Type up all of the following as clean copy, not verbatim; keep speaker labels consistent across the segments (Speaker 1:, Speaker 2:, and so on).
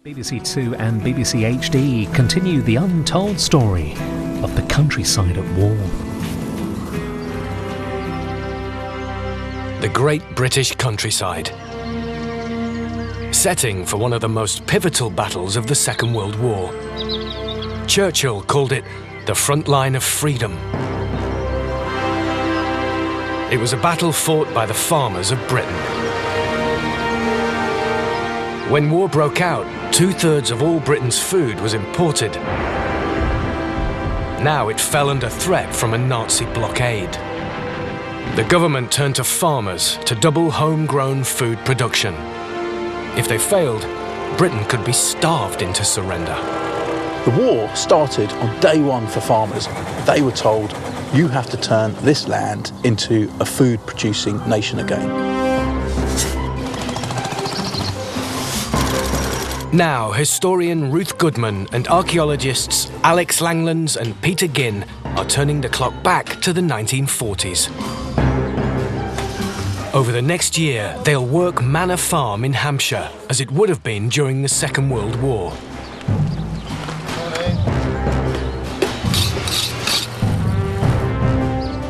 Speaker 1: BBC Two and BBC HD continue the untold story of the countryside at war.
Speaker 2: The Great British Countryside. Setting for one of the most pivotal battles of the Second World War. Churchill called it the front line of freedom. It was a battle fought by the farmers of Britain. When war broke out, 2/3 of all Britain's food was imported. Now it fell under threat from a Nazi blockade. The government turned to farmers to double homegrown food production. If they failed, Britain could be starved into surrender.
Speaker 3: The war started on day one for farmers. They were told, you have to turn this land into a food-producing nation again.
Speaker 2: Now, historian Ruth Goodman and archaeologists Alex Langlands and Peter Ginn are turning the clock back to the 1940s. Over the next year, they'll work Manor Farm in Hampshire, as it would have been during the Second World War.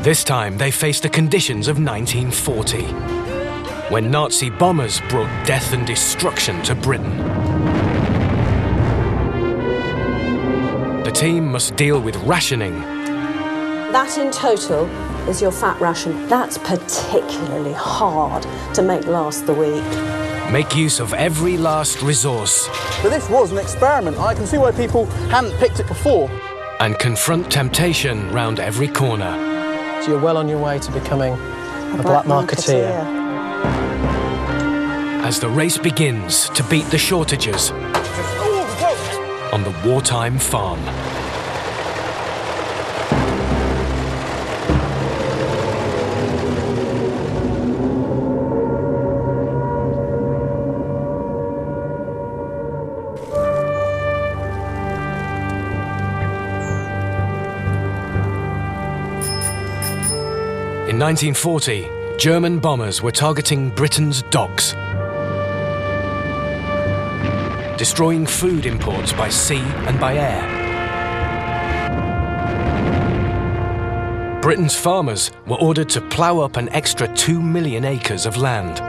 Speaker 2: This time, they face the conditions of 1940, when Nazi bombers brought death and destruction to Britain. The team must deal with rationing.
Speaker 4: That in total is your fat ration. That's particularly hard to make last the week.
Speaker 2: Make use of every last resource.
Speaker 3: But this was an experiment. I can see why people hadn't picked it before.
Speaker 2: And confront temptation round every corner.
Speaker 5: So you're well on your way to becoming a black marketeer.
Speaker 2: As the race begins to beat the shortages on the Wartime farm. In 1940, German bombers were targeting Britain's docks, destroying food imports by sea and by air. Britain's farmers were ordered to plough up an extra 2 million acres of land.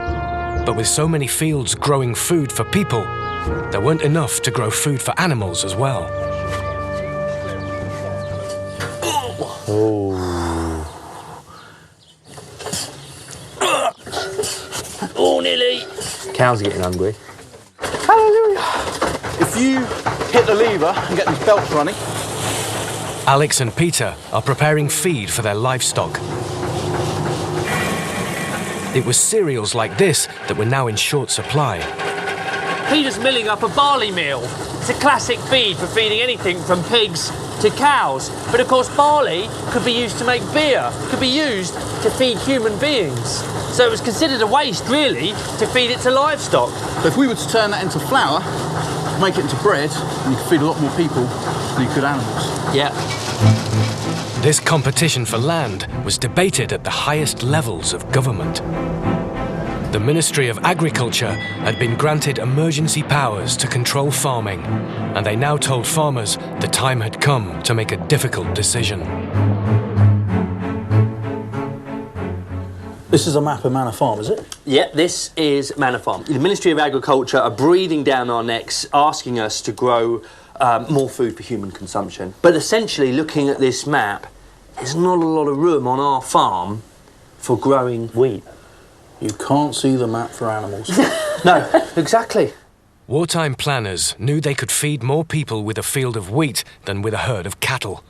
Speaker 2: But with so many fields growing food for people, there weren't enough to grow food for animals as well.
Speaker 6: Oh, nearly. Cows are getting hungry.
Speaker 3: Hallelujah. If you hit the lever and get these belts running.
Speaker 2: Alex and Peter are preparing feed for their livestock. It was cereals like this that were now in short supply.
Speaker 6: Peter's milling up a barley meal. It's a classic feed for feeding anything from pigs to cows. But of course, barley could be used to make beer, could be used to feed human beings. So it was considered a waste, really, to feed it to livestock.
Speaker 3: So if we were to turn that into flour, make it into bread, and you could feed a lot more people than you could animals.
Speaker 6: Yeah.
Speaker 2: This competition for land was debated at the highest levels of government. The Ministry of Agriculture had been granted emergency powers to control farming, and they now told farmers the time had come to make a difficult decision.
Speaker 3: This is a map of Manor Farm, is it?
Speaker 6: Yeah, this is Manor Farm. The Ministry of Agriculture are breathing down our necks, asking us to grow more food for human consumption. But essentially, looking at this map, there's not a lot of room on our farm for growing wheat.
Speaker 3: You can't see the map for animals.
Speaker 6: No, exactly.
Speaker 2: Wartime planners knew they could feed more people with a field of wheat than with a herd of cattle,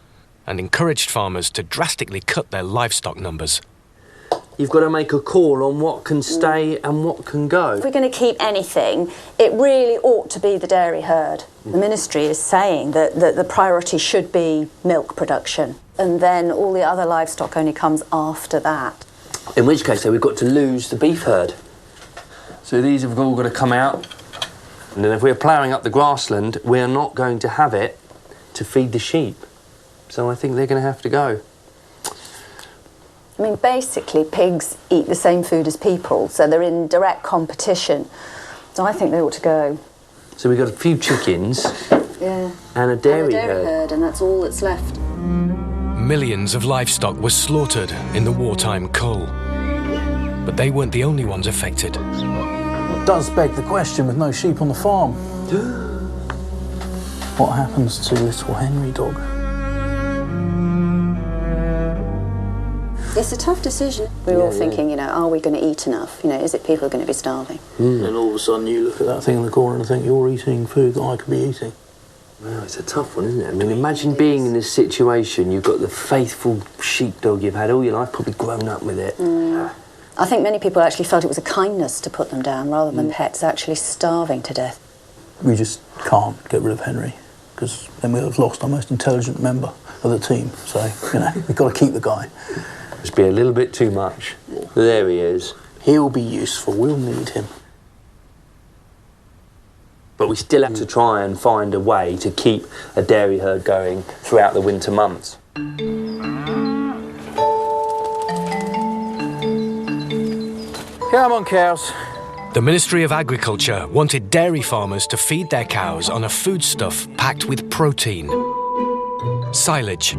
Speaker 2: and encouraged farmers to drastically cut their livestock numbers.
Speaker 6: You've got to make a call on what can stay and what can go.
Speaker 4: If we're going to keep anything, it really ought to be the dairy herd. The ministry is saying that the priority should be milk production, and then all the other livestock only comes after that.
Speaker 6: In which case, we've got to lose the beef herd. So these have all got to come out. And then if we're ploughing up the grassland, we're not going to have it to feed the sheep. So I think they're going to have to go.
Speaker 4: I mean, basically, pigs eat the same food as people, so they're in direct competition. So I think they ought to go.
Speaker 7: So we've got a few chickens
Speaker 4: Yeah.
Speaker 7: and a dairy herd.
Speaker 4: And that's all that's left.
Speaker 2: Millions of livestock were slaughtered in the wartime cull. But they weren't the only ones affected.
Speaker 3: It does beg the question with no sheep on the farm. What happens to little Henry dog?
Speaker 4: It's a tough decision. We're all thinking, you know, are we going to eat enough? You know, is it people are going to be starving?
Speaker 3: And all of a sudden you look at that thing in the corner and think, you're eating food that I could be eating.
Speaker 7: Well, it's a tough one, isn't it? I mean, imagine being in this situation. You've got the faithful sheepdog you've had all your life, probably grown up with it.
Speaker 4: I think many people actually felt it was a kindness to put them down rather than pets actually starving to death.
Speaker 3: We just can't get rid of Henry because then we'll have lost our most intelligent member of the team. So, you know, we've got to keep the guy.
Speaker 7: Must be a little bit too much. But there he is.
Speaker 3: He'll be useful. We'll need him.
Speaker 7: But we still have to try and find a way to keep a dairy herd going throughout the winter months.
Speaker 3: Come on, cows.
Speaker 2: The Ministry of Agriculture wanted dairy farmers to feed their cows on a foodstuff packed with protein. Silage.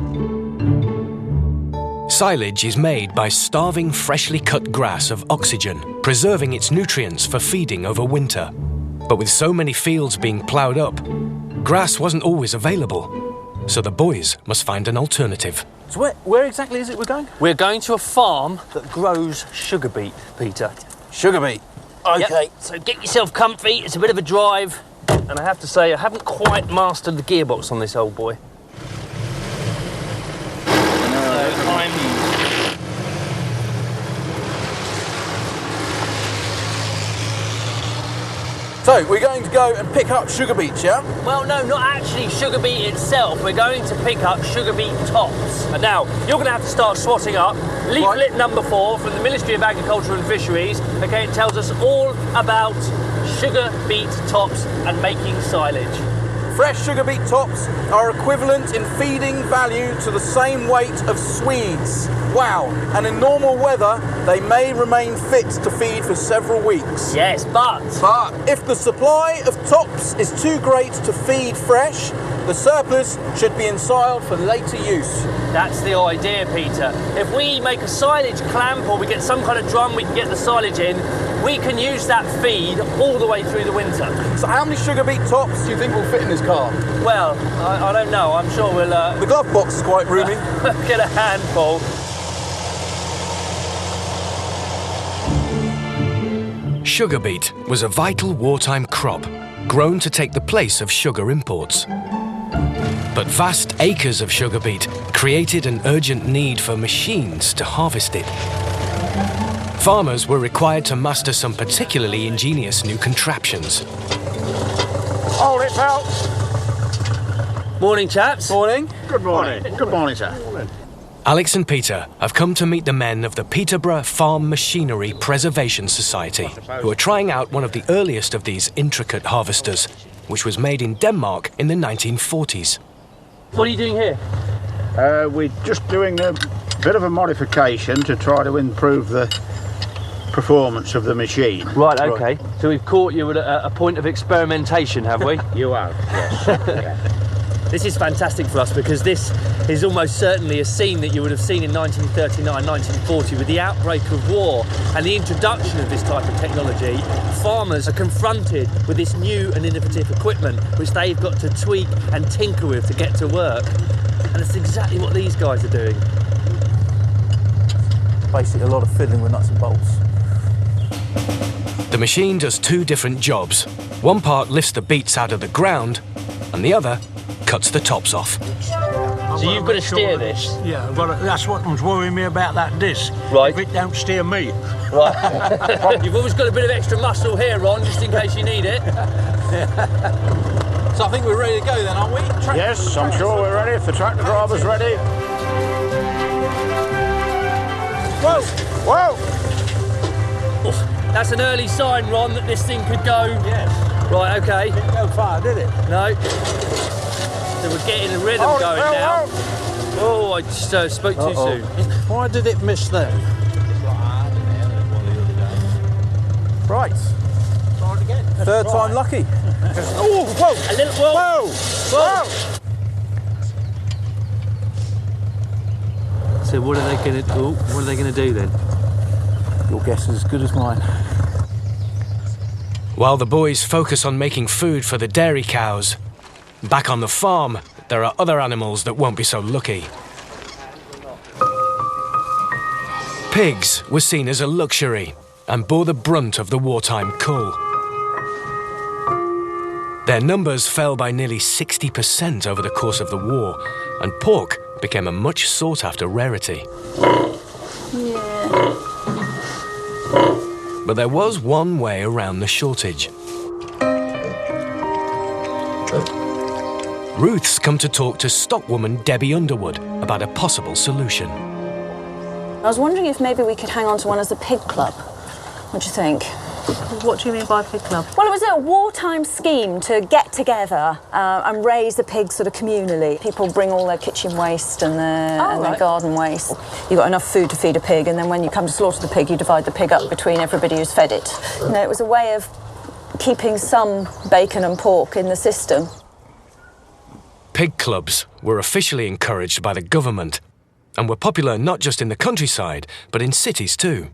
Speaker 2: Silage is made by starving freshly cut grass of oxygen, preserving its nutrients for feeding over winter. But with so many fields being ploughed up, grass wasn't always available. So the boys must find an alternative.
Speaker 5: So where exactly is it we're going?
Speaker 6: We're going to a farm that grows sugar beet, Peter.
Speaker 3: Sugar beet. Okay.
Speaker 6: Yep. So get yourself comfy, it's a bit of a drive. And I have to say, I haven't quite mastered the gearbox on this old boy.
Speaker 3: So, we're going to go and pick up sugar beets, yeah?
Speaker 6: Well, no, not actually sugar beet itself. We're going to pick up sugar beet tops. And now, you're going to have to start swatting up leaflet number 4 from the Ministry of Agriculture and Fisheries. Okay, it tells us all about sugar beet tops and making silage.
Speaker 3: Fresh sugar beet tops are equivalent in feeding value to the same weight of Swedes. Wow. And in normal weather, they may remain fit to feed for several weeks.
Speaker 6: Yes, but
Speaker 3: If the supply of tops is too great to feed fresh, the surplus should be ensiled for later use.
Speaker 6: that's the idea, Peter. If we make a silage clamp or we get some kind of drum we can get the silage in, we can use that feed all the way through the winter.
Speaker 3: So how many sugar beet tops do you think will fit in this car?
Speaker 6: Well, I don't know. I'm sure we'll...
Speaker 3: The glove box is quite roomy.
Speaker 6: get a handful.
Speaker 2: Sugar beet was a vital wartime crop, grown to take the place of sugar imports. But vast acres of sugar beet created an urgent need for machines to harvest it. Farmers were required to master some particularly ingenious new contraptions.
Speaker 8: Hold it, pal.
Speaker 6: Morning, chaps.
Speaker 3: Morning.
Speaker 8: Good morning. Good morning, sir.
Speaker 2: Alex and Peter have come to meet the men of the Peterborough Farm Machinery Preservation Society, who are trying out one of the earliest of these intricate harvesters, which was made in Denmark in the 1940s.
Speaker 6: What are you doing here?
Speaker 8: We're just doing a bit of a modification to try to improve the performance of the machine.
Speaker 6: Right, okay. So we've caught you at a point of experimentation, have we?
Speaker 8: You have, yes.
Speaker 6: This is fantastic for us because this is almost certainly a scene that you would have seen in 1939, 1940 with the outbreak of war and the introduction of this type of technology. Farmers are confronted with this new and innovative equipment which they've got to tweak and tinker with to get to work. And it's exactly what these guys are doing.
Speaker 3: Basically a lot of fiddling with nuts and bolts.
Speaker 2: The machine does two different jobs. One part lifts the beets out of the ground, and the other cuts the tops off.
Speaker 6: So you've got to steer this?
Speaker 9: Yeah, well, that's what's worrying me about that disc.
Speaker 6: Right.
Speaker 9: If it don't steer me.
Speaker 6: Right. You've always got a bit of extra muscle here, Ron, just in case you need it.
Speaker 3: So I think we're ready to go then, aren't we?
Speaker 8: Yes, I'm sure we're ready if the tractor driver's ready.
Speaker 3: Whoa!
Speaker 8: Whoa!
Speaker 6: That's an early sign, Ron, that this thing could go.
Speaker 9: Yes.
Speaker 6: Right, okay.
Speaker 9: Didn't go far, did it?
Speaker 6: No. So we're getting a rhythm going now. Oh, I just spoke too soon.
Speaker 9: Why did it miss then?
Speaker 3: Right.
Speaker 9: Try it again.
Speaker 3: Third time lucky.
Speaker 9: Oh, whoa!
Speaker 6: A little whoa.
Speaker 9: Whoa!
Speaker 7: So what are they going to? Oh, what are they going to do then?
Speaker 3: Your guess is as good as mine.
Speaker 2: While the boys focus on making food for the dairy cows, back on the farm, there are other animals that won't be so lucky. Pigs were seen as a luxury and bore the brunt of the wartime cull. Their numbers fell by nearly 60% over the course of the war, and pork became a much sought-after rarity.
Speaker 4: Yeah.
Speaker 2: But there was one way around the shortage. Ruth's come to talk to stockwoman Debbie Underwood about a possible solution.
Speaker 4: I was wondering if maybe we could hang on to one as a pig club. What do you think?
Speaker 10: What do you mean by pig club?
Speaker 4: Well, it was a wartime scheme to get together and raise the pigs sort of communally. People bring all their kitchen waste and their garden waste. You've got enough food to feed a pig, and then when you come to slaughter the pig, you divide the pig up between everybody who's fed it. You know, it was a way of keeping some bacon and pork in the system.
Speaker 2: Pig clubs were officially encouraged by the government and were popular not just in the countryside, but in cities too.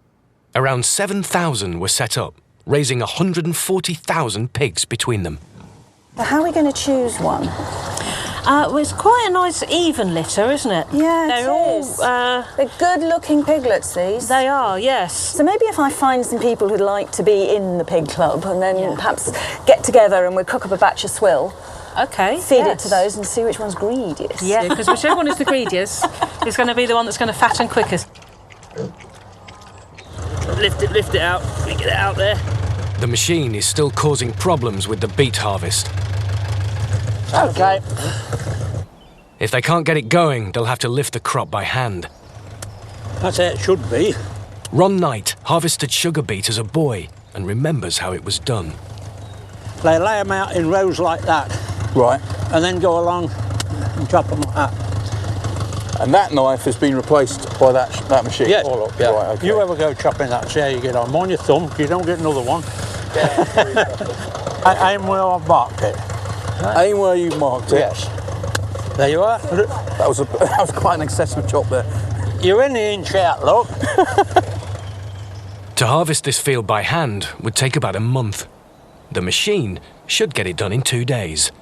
Speaker 2: Around 7,000 were set up, raising 140,000 pigs between them.
Speaker 4: So how are we going to choose one?
Speaker 10: Well, it's quite a nice even litter, isn't it?
Speaker 4: Yeah,
Speaker 10: They're all,
Speaker 4: they're good-looking piglets, these.
Speaker 10: They are, yes.
Speaker 4: So maybe if I find some people who'd like to be in the pig club and then perhaps get together and we'll cook up a batch of swill.
Speaker 10: Okay.
Speaker 4: Feed it to those and see which one's greediest.
Speaker 10: Yeah, because whichever one is the greediest is going to be the one that's going to fatten quickest.
Speaker 6: Lift it out. We get it out there.
Speaker 2: The machine is still causing problems with the beet harvest.
Speaker 9: Okay.
Speaker 2: If they can't get it going, they'll have to lift the crop by hand.
Speaker 9: That's how it should be.
Speaker 2: Ron Knight harvested sugar beet as a boy and remembers how it was done.
Speaker 9: They lay them out in rows like that.
Speaker 3: Right.
Speaker 9: And then go along and chop them like that.
Speaker 3: And that knife has been replaced by that machine?
Speaker 9: Yes.
Speaker 3: Yeah. Right, okay.
Speaker 9: You ever go chopping that, see how you get on. Mind your thumb, you don't get another one. Aim where I've marked it.
Speaker 3: Aim where you marked it?
Speaker 9: Yes. There you are.
Speaker 3: That was quite an excessive chop there.
Speaker 9: You're in the inch out, look.
Speaker 2: To harvest this field by hand would take about a month. The machine should get it done in 2 days,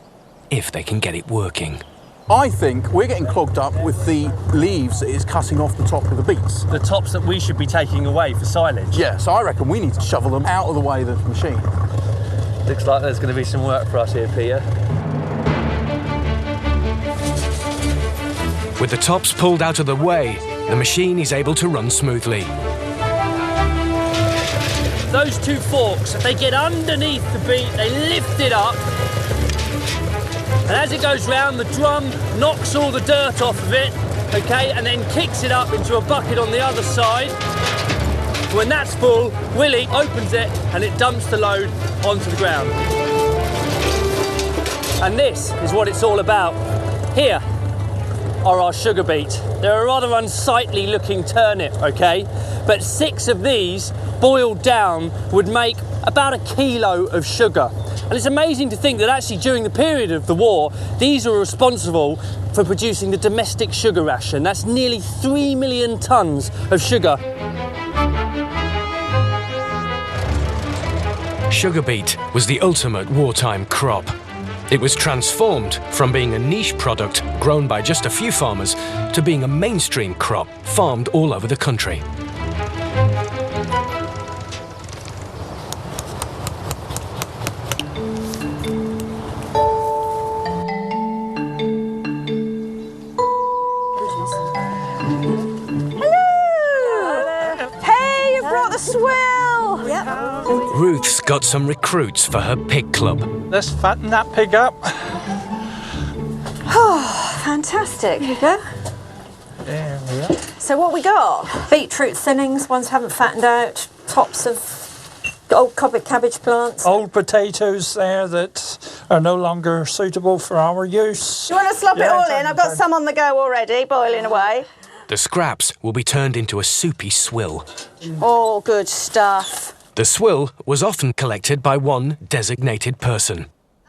Speaker 2: if they can get it working.
Speaker 3: I think we're getting clogged up with the leaves that is cutting off the top of the beets.
Speaker 6: The tops that we should be taking away for silage.
Speaker 3: Yeah, so I reckon we need to shovel them out of the way of the machine.
Speaker 7: Looks like there's going to be some work for us here, Peter.
Speaker 2: With the tops pulled out of the way, the machine is able to run smoothly.
Speaker 6: Those two forks, if they get underneath the beet, they lift it up. And as it goes round, the drum knocks all the dirt off of it, okay, and then kicks it up into a bucket on the other side. When that's full, Willie opens it and it dumps the load onto the ground. And this is what it's all about. Here are our sugar beet. They're a rather unsightly looking turnip, okay? But 6 of these, boiled down, would make about 1 kilo of sugar. And it's amazing to think that actually during the period of the war, these were responsible for producing the domestic sugar ration. That's nearly 3 million tonnes of sugar.
Speaker 2: Sugar beet was the ultimate wartime crop. It was transformed from being a niche product grown by just a few farmers to being a mainstream crop farmed all over the country. Ruth's got some recruits for her pig club.
Speaker 9: Let's fatten that pig up.
Speaker 4: Oh, fantastic. Here you go.
Speaker 9: There we are.
Speaker 4: So what we got?
Speaker 10: Beetroot thinnings, ones haven't fattened out, tops of old cobbler cabbage plants.
Speaker 9: Old potatoes there that are no longer suitable for our use.
Speaker 4: Do you want to slop it all in? I've got some on the go already, boiling away.
Speaker 2: The scraps will be turned into a soupy swill.
Speaker 4: All good stuff.
Speaker 2: The swill was often collected by one designated person.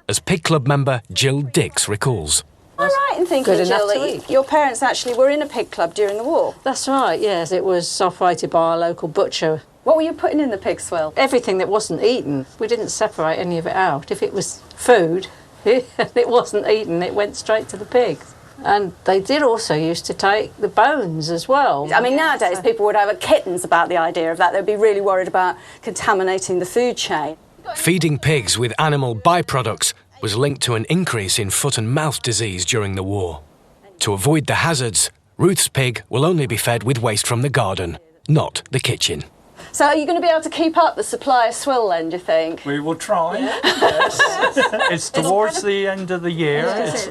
Speaker 2: as Pig Club member Jill Dix recalls.
Speaker 4: Am I right in thinking,
Speaker 11: Good enough
Speaker 4: Jill,
Speaker 11: to
Speaker 4: that
Speaker 11: eat.
Speaker 4: your parents actually were in a pig club during the war?
Speaker 11: That's right, yes. It was operated by a local butcher.
Speaker 4: What were you putting in the pig swill?
Speaker 11: Everything that wasn't eaten, we didn't separate any of it out. If it was food and it wasn't eaten, it went straight to the pigs. And they did also used to take the bones as well.
Speaker 4: I mean, nowadays people would have kittens about the idea of that. They'd be really worried about contaminating the food chain.
Speaker 2: Feeding pigs with animal byproducts was linked to an increase in foot and mouth disease during the war. To avoid the hazards, Ruth's pig will only be fed with waste from the garden, not the kitchen.
Speaker 4: So are you going to be able to keep up the supply of swill then, do you think?
Speaker 9: We will try. Yes. It's towards the end of the year.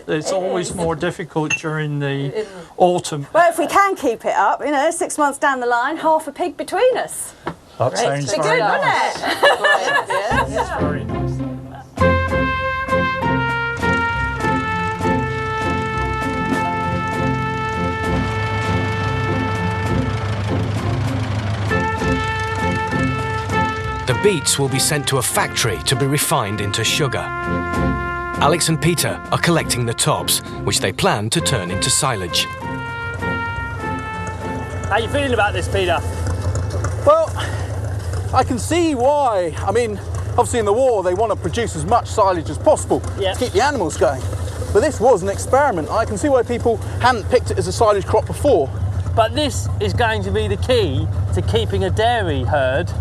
Speaker 9: It's always more difficult during the autumn.
Speaker 4: Well, if we can keep it up, 6 months down the line, half a pig between us.
Speaker 9: That sounds
Speaker 4: Be
Speaker 9: very
Speaker 4: good,
Speaker 9: nice.
Speaker 4: wouldn't it?
Speaker 9: It's very nice.
Speaker 2: The beets will be sent to a factory to be refined into sugar. Alex and Peter are collecting the tops, which they plan to turn into silage.
Speaker 6: How are you feeling about this, Peter?
Speaker 3: Well, I can see why. I mean, obviously in the war they want to produce as much silage as possible to keep the animals going. But this was an experiment. I can see why people hadn't picked it as a silage crop before.
Speaker 6: But this is going to be the key to keeping a dairy herd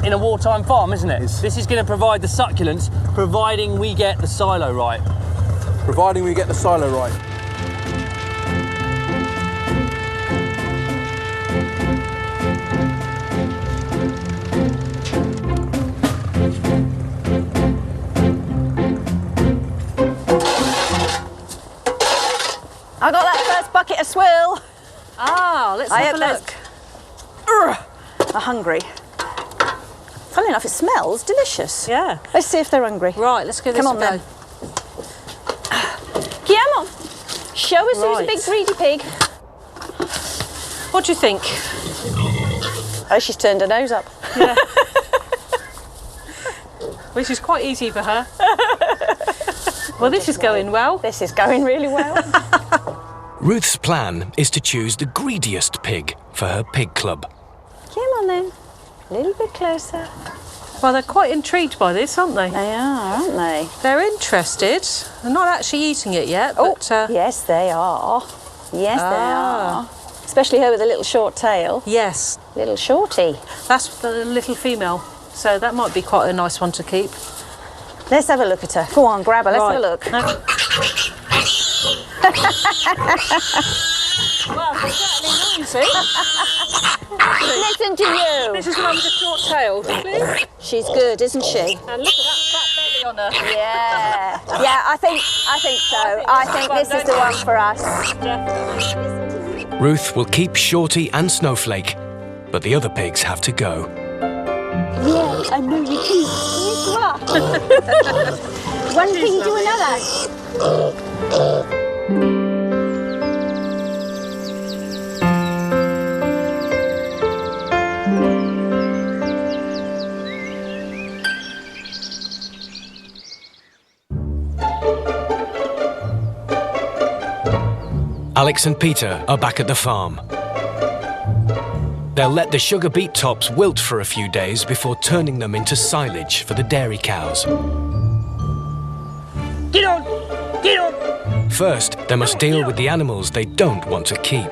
Speaker 6: in a wartime farm, isn't it? This is going to provide the succulents, providing we get the silo right.
Speaker 3: Providing we get the silo right.
Speaker 4: I got that first bucket of swill.
Speaker 11: Ah, let's have a look.
Speaker 4: I'm hungry. Funnily enough, it smells delicious.
Speaker 11: Yeah.
Speaker 4: Let's see if they're hungry.
Speaker 11: Right, let's give this
Speaker 4: Come on
Speaker 11: a go.
Speaker 4: then. Guillermo, show us who's a big greedy pig.
Speaker 11: What do you think?
Speaker 4: Oh, she's turned her nose up.
Speaker 11: Yeah. Which is quite easy for her. Well, this is going well.
Speaker 4: This is going really well.
Speaker 2: Ruth's plan is to choose the greediest pig for her pig club.
Speaker 4: Come on then. A little bit closer.
Speaker 11: Well, they're quite intrigued by this, aren't they?
Speaker 4: They are, aren't they?
Speaker 11: They're interested. They're not actually eating it yet,
Speaker 4: Oh,
Speaker 11: but...
Speaker 4: yes, they are. Yes, they are. Especially her with a little short tail.
Speaker 11: Yes.
Speaker 4: Little shorty.
Speaker 11: That's the little female, so that might be quite a nice one to keep.
Speaker 4: Let's have a look at her. Go on, grab her. Let's have a look.
Speaker 11: Well, she's certainly noisy.
Speaker 4: Listen to you.
Speaker 11: This is the one with the short tail. Please.
Speaker 4: She's good, isn't she?
Speaker 11: And look at that fat belly on her.
Speaker 4: Yeah. Yeah, I think so. I think this is the one for us.
Speaker 2: Ruth will keep Shorty and Snowflake, but the other pigs have to go.
Speaker 4: Yeah, I know you do. Yes, you are. One thing to another.
Speaker 2: Alex and Peter are back at the farm. They'll let the sugar beet tops wilt for a few days before turning them into silage for the dairy cows.
Speaker 6: Get on! Get on!
Speaker 2: First, they must deal with the animals they don't want to keep.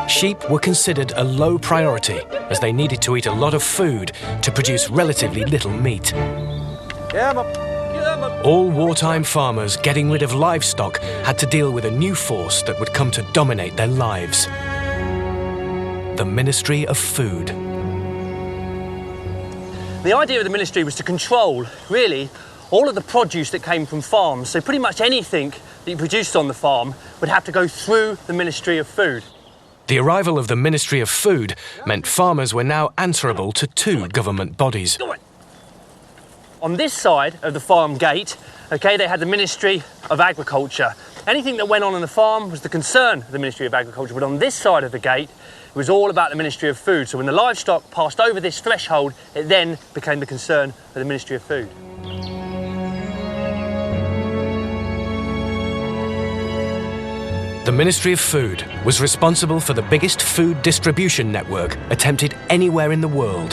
Speaker 2: Sheep were considered a low priority as they needed to eat a lot of food to produce relatively little meat. All wartime farmers getting rid of livestock had to deal with a new force that would come to dominate their lives. The Ministry of Food.
Speaker 6: The idea of the ministry was to control, really, all of the produce that came from farms. So pretty much anything that you produced on the farm would have to go through the Ministry of Food.
Speaker 2: The arrival of the Ministry of Food meant farmers were now answerable to two government bodies.
Speaker 6: On this side of the farm gate, they had the Ministry of Agriculture. Anything that went on in the farm was the concern of the Ministry of Agriculture, but on this side of the gate, it was all about the Ministry of Food. So when the livestock passed over this threshold, it then became the concern of the Ministry of Food.
Speaker 2: The Ministry of Food was responsible for the biggest food distribution network attempted anywhere in the world.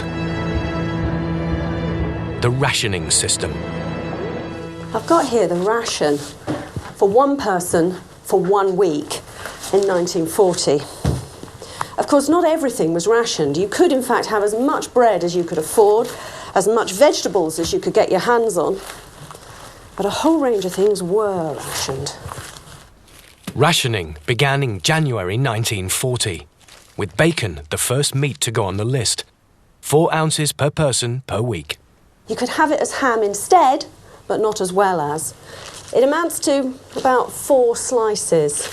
Speaker 2: The rationing system.
Speaker 12: I've got here the ration for one person for 1 week in 1940. Of course, not everything was rationed. You could, in fact, have as much bread as you could afford, as much vegetables as you could get your hands on, but a whole range of things were rationed.
Speaker 2: Rationing began in January 1940, with bacon the first meat to go on the list. 4 ounces per person per week.
Speaker 12: You could have it as ham instead, but not as well as. It amounts to about 4 slices.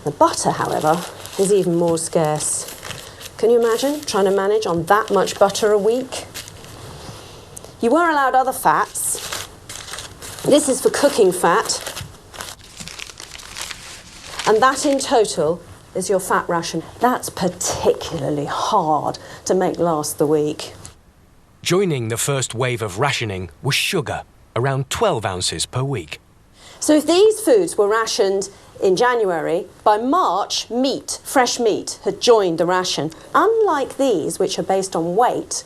Speaker 12: The butter, however, is even more scarce. Can you imagine trying to manage on that much butter a week? You were allowed other fats. This is for cooking fat. And that in total is your fat ration. That's particularly hard to make last the week.
Speaker 2: Joining the first wave of rationing was sugar, around 12 ounces per week.
Speaker 12: So if these foods were rationed in January, by March, meat, fresh meat, had joined the ration. Unlike these, which are based on weight,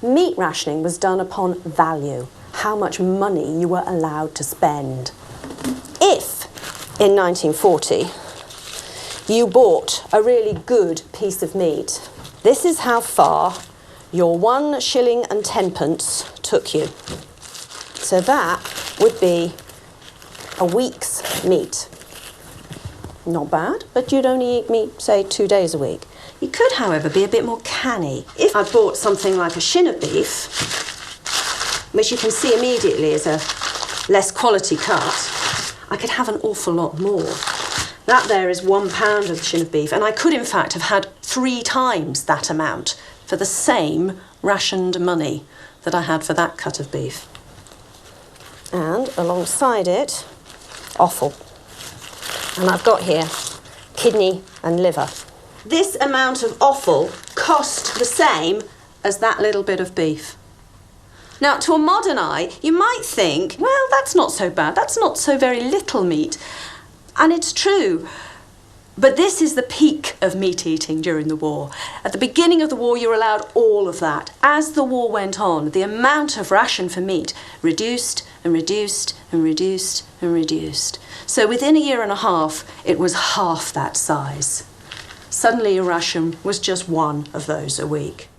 Speaker 12: meat rationing was done upon value, how much money you were allowed to spend. If, in 1940, you bought a really good piece of meat, this is how far your 1 shilling and 10 pence took you. So that would be a week's meat. Not bad, but you'd only eat meat, say, 2 days a week. You could, however, be a bit more canny. If I bought something like a shin of beef, which you can see immediately is a less quality cut, I could have an awful lot more. That there is 1 pound of shin of beef, and I could, in fact, have had 3 times that amount for the same rationed money that I had for that cut of beef. And alongside it, offal. And I've got here kidney and liver. This amount of offal cost the same as that little bit of beef. Now, to a modern eye, you might think, well, that's not so bad. That's not so very little meat. And it's true. But this is the peak of meat eating during the war. At the beginning of the war, you were allowed all of that. As the war went on, the amount of ration for meat reduced and reduced and reduced and reduced. So within a year and a half, it was half that size. Suddenly, your ration was just 1 of those a week.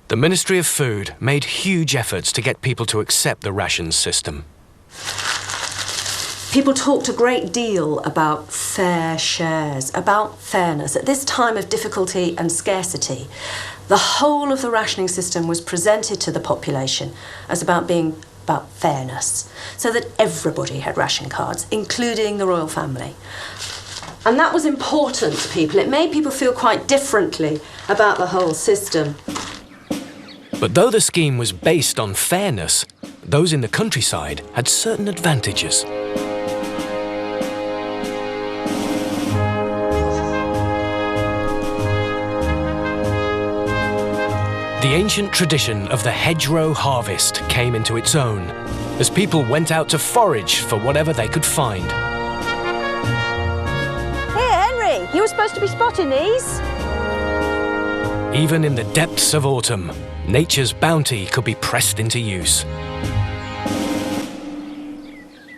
Speaker 2: The Ministry of Food made huge efforts to get people to accept the rations system.
Speaker 12: People talked a great deal about fair shares, about fairness. At this time of difficulty and scarcity, the whole of the rationing system was presented to the population as about fairness, so that everybody had ration cards, including the royal family. And that was important to people. It made people feel quite differently about the whole system.
Speaker 2: But though the scheme was based on fairness, those in the countryside had certain advantages. The ancient tradition of the hedgerow harvest came into its own, as people went out to forage for whatever they could find.
Speaker 4: Here, Henry, you were supposed to be spotting these.
Speaker 2: Even in the depths of autumn, nature's bounty could be pressed into use.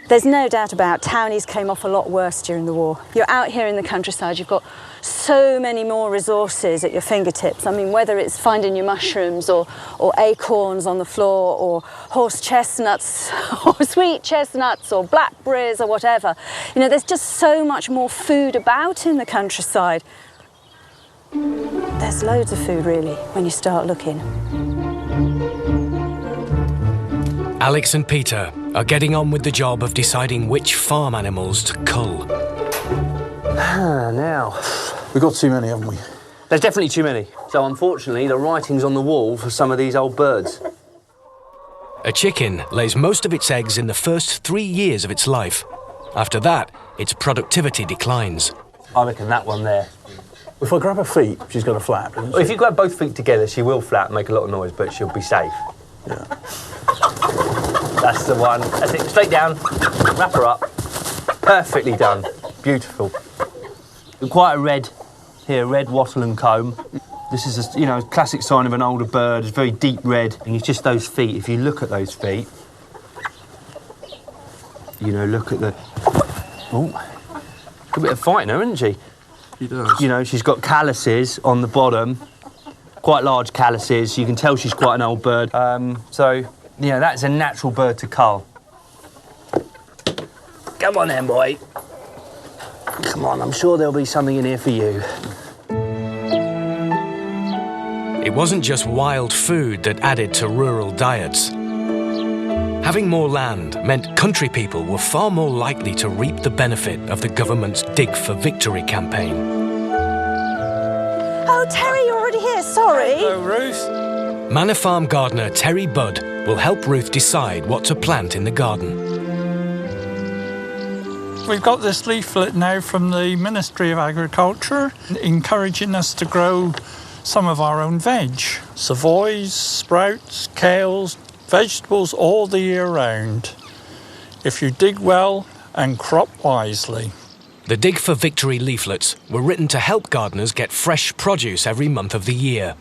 Speaker 4: There's no doubt about townies came off a lot worse during the war. You're out here in the countryside, you've got so many more resources at your fingertips. I mean, whether it's finding your mushrooms or acorns on the floor or horse chestnuts or sweet chestnuts or blackberries or whatever. You know, there's just so much more food about in the countryside. There's loads of food, really, when you start looking.
Speaker 2: Alex and Peter are getting on with the job of deciding which farm animals to cull.
Speaker 7: Now,
Speaker 8: We've got too many, haven't we?
Speaker 7: there's definitely too many. So unfortunately, the writing's on the wall for some of these old birds.
Speaker 2: A chicken lays most of its eggs in the first 3 years of its life. After that, its productivity declines.
Speaker 7: I reckon that one there.
Speaker 8: If I grab her feet, she's got to flap, doesn't
Speaker 7: Well,
Speaker 8: she?
Speaker 7: if you grab both feet together, she will flap and make a lot of noise, but she'll be safe.
Speaker 8: Yeah.
Speaker 7: That's the one. That's it. Straight down. Wrap her up. Perfectly done. beautiful. Quite a red here, red wattle and comb. This is a classic sign of an older bird. It's very deep red, and it's just those feet. If you look at those feet, look at the. Oh, a bit of fighting her, isn't she?
Speaker 13: She does.
Speaker 7: She's got calluses on the bottom, quite large calluses. You can tell she's quite an old bird. That's a natural bird to cull. Come on then, boy. Come on, I'm sure there'll be something in here for you.
Speaker 2: It wasn't just wild food that added to rural diets. Having more land meant country people were far more likely to reap the benefit of the government's Dig for Victory campaign.
Speaker 4: Oh, Terry, you're already here. Sorry.
Speaker 9: Hello, Ruth.
Speaker 2: Manor Farm gardener Terry Budd will help Ruth decide what to plant in the garden.
Speaker 9: We've got this leaflet now from the Ministry of Agriculture encouraging us to grow some of our own veg. Savoys, sprouts, kales, vegetables all the year round, if you dig well and crop wisely.
Speaker 2: The Dig for Victory leaflets were written to help gardeners get fresh produce every month of the year.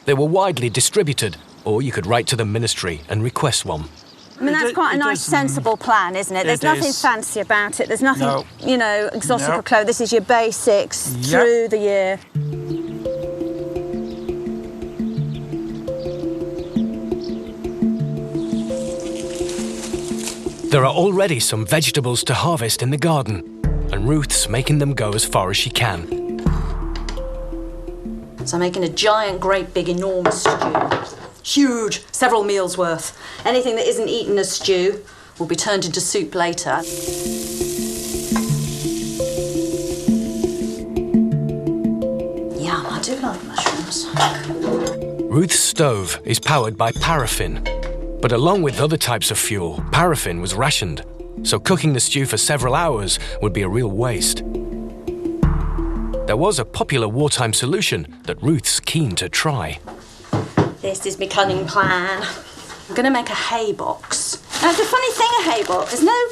Speaker 2: They were widely distributed, or you could write to the ministry and request one.
Speaker 4: I mean, that's quite a nice, sensible plan, isn't it? There's nothing fancy about it. There's nothing, exotic or close. This is your basics through the year.
Speaker 2: There are already some vegetables to harvest in the garden, and Ruth's making them go as far as she can.
Speaker 4: So I'm making a giant, great, big, enormous stew. Huge, several meals worth. Anything that isn't eaten as stew will be turned into soup later. Yum, I do like mushrooms.
Speaker 2: Ruth's stove is powered by paraffin. But along with other types of fuel, paraffin was rationed, so cooking the stew for several hours would be a real waste. There was a popular wartime solution that Ruth's keen to try.
Speaker 4: This is my cunning plan. I'm going to make a hay box. Now, the funny thing, a hay box, there's no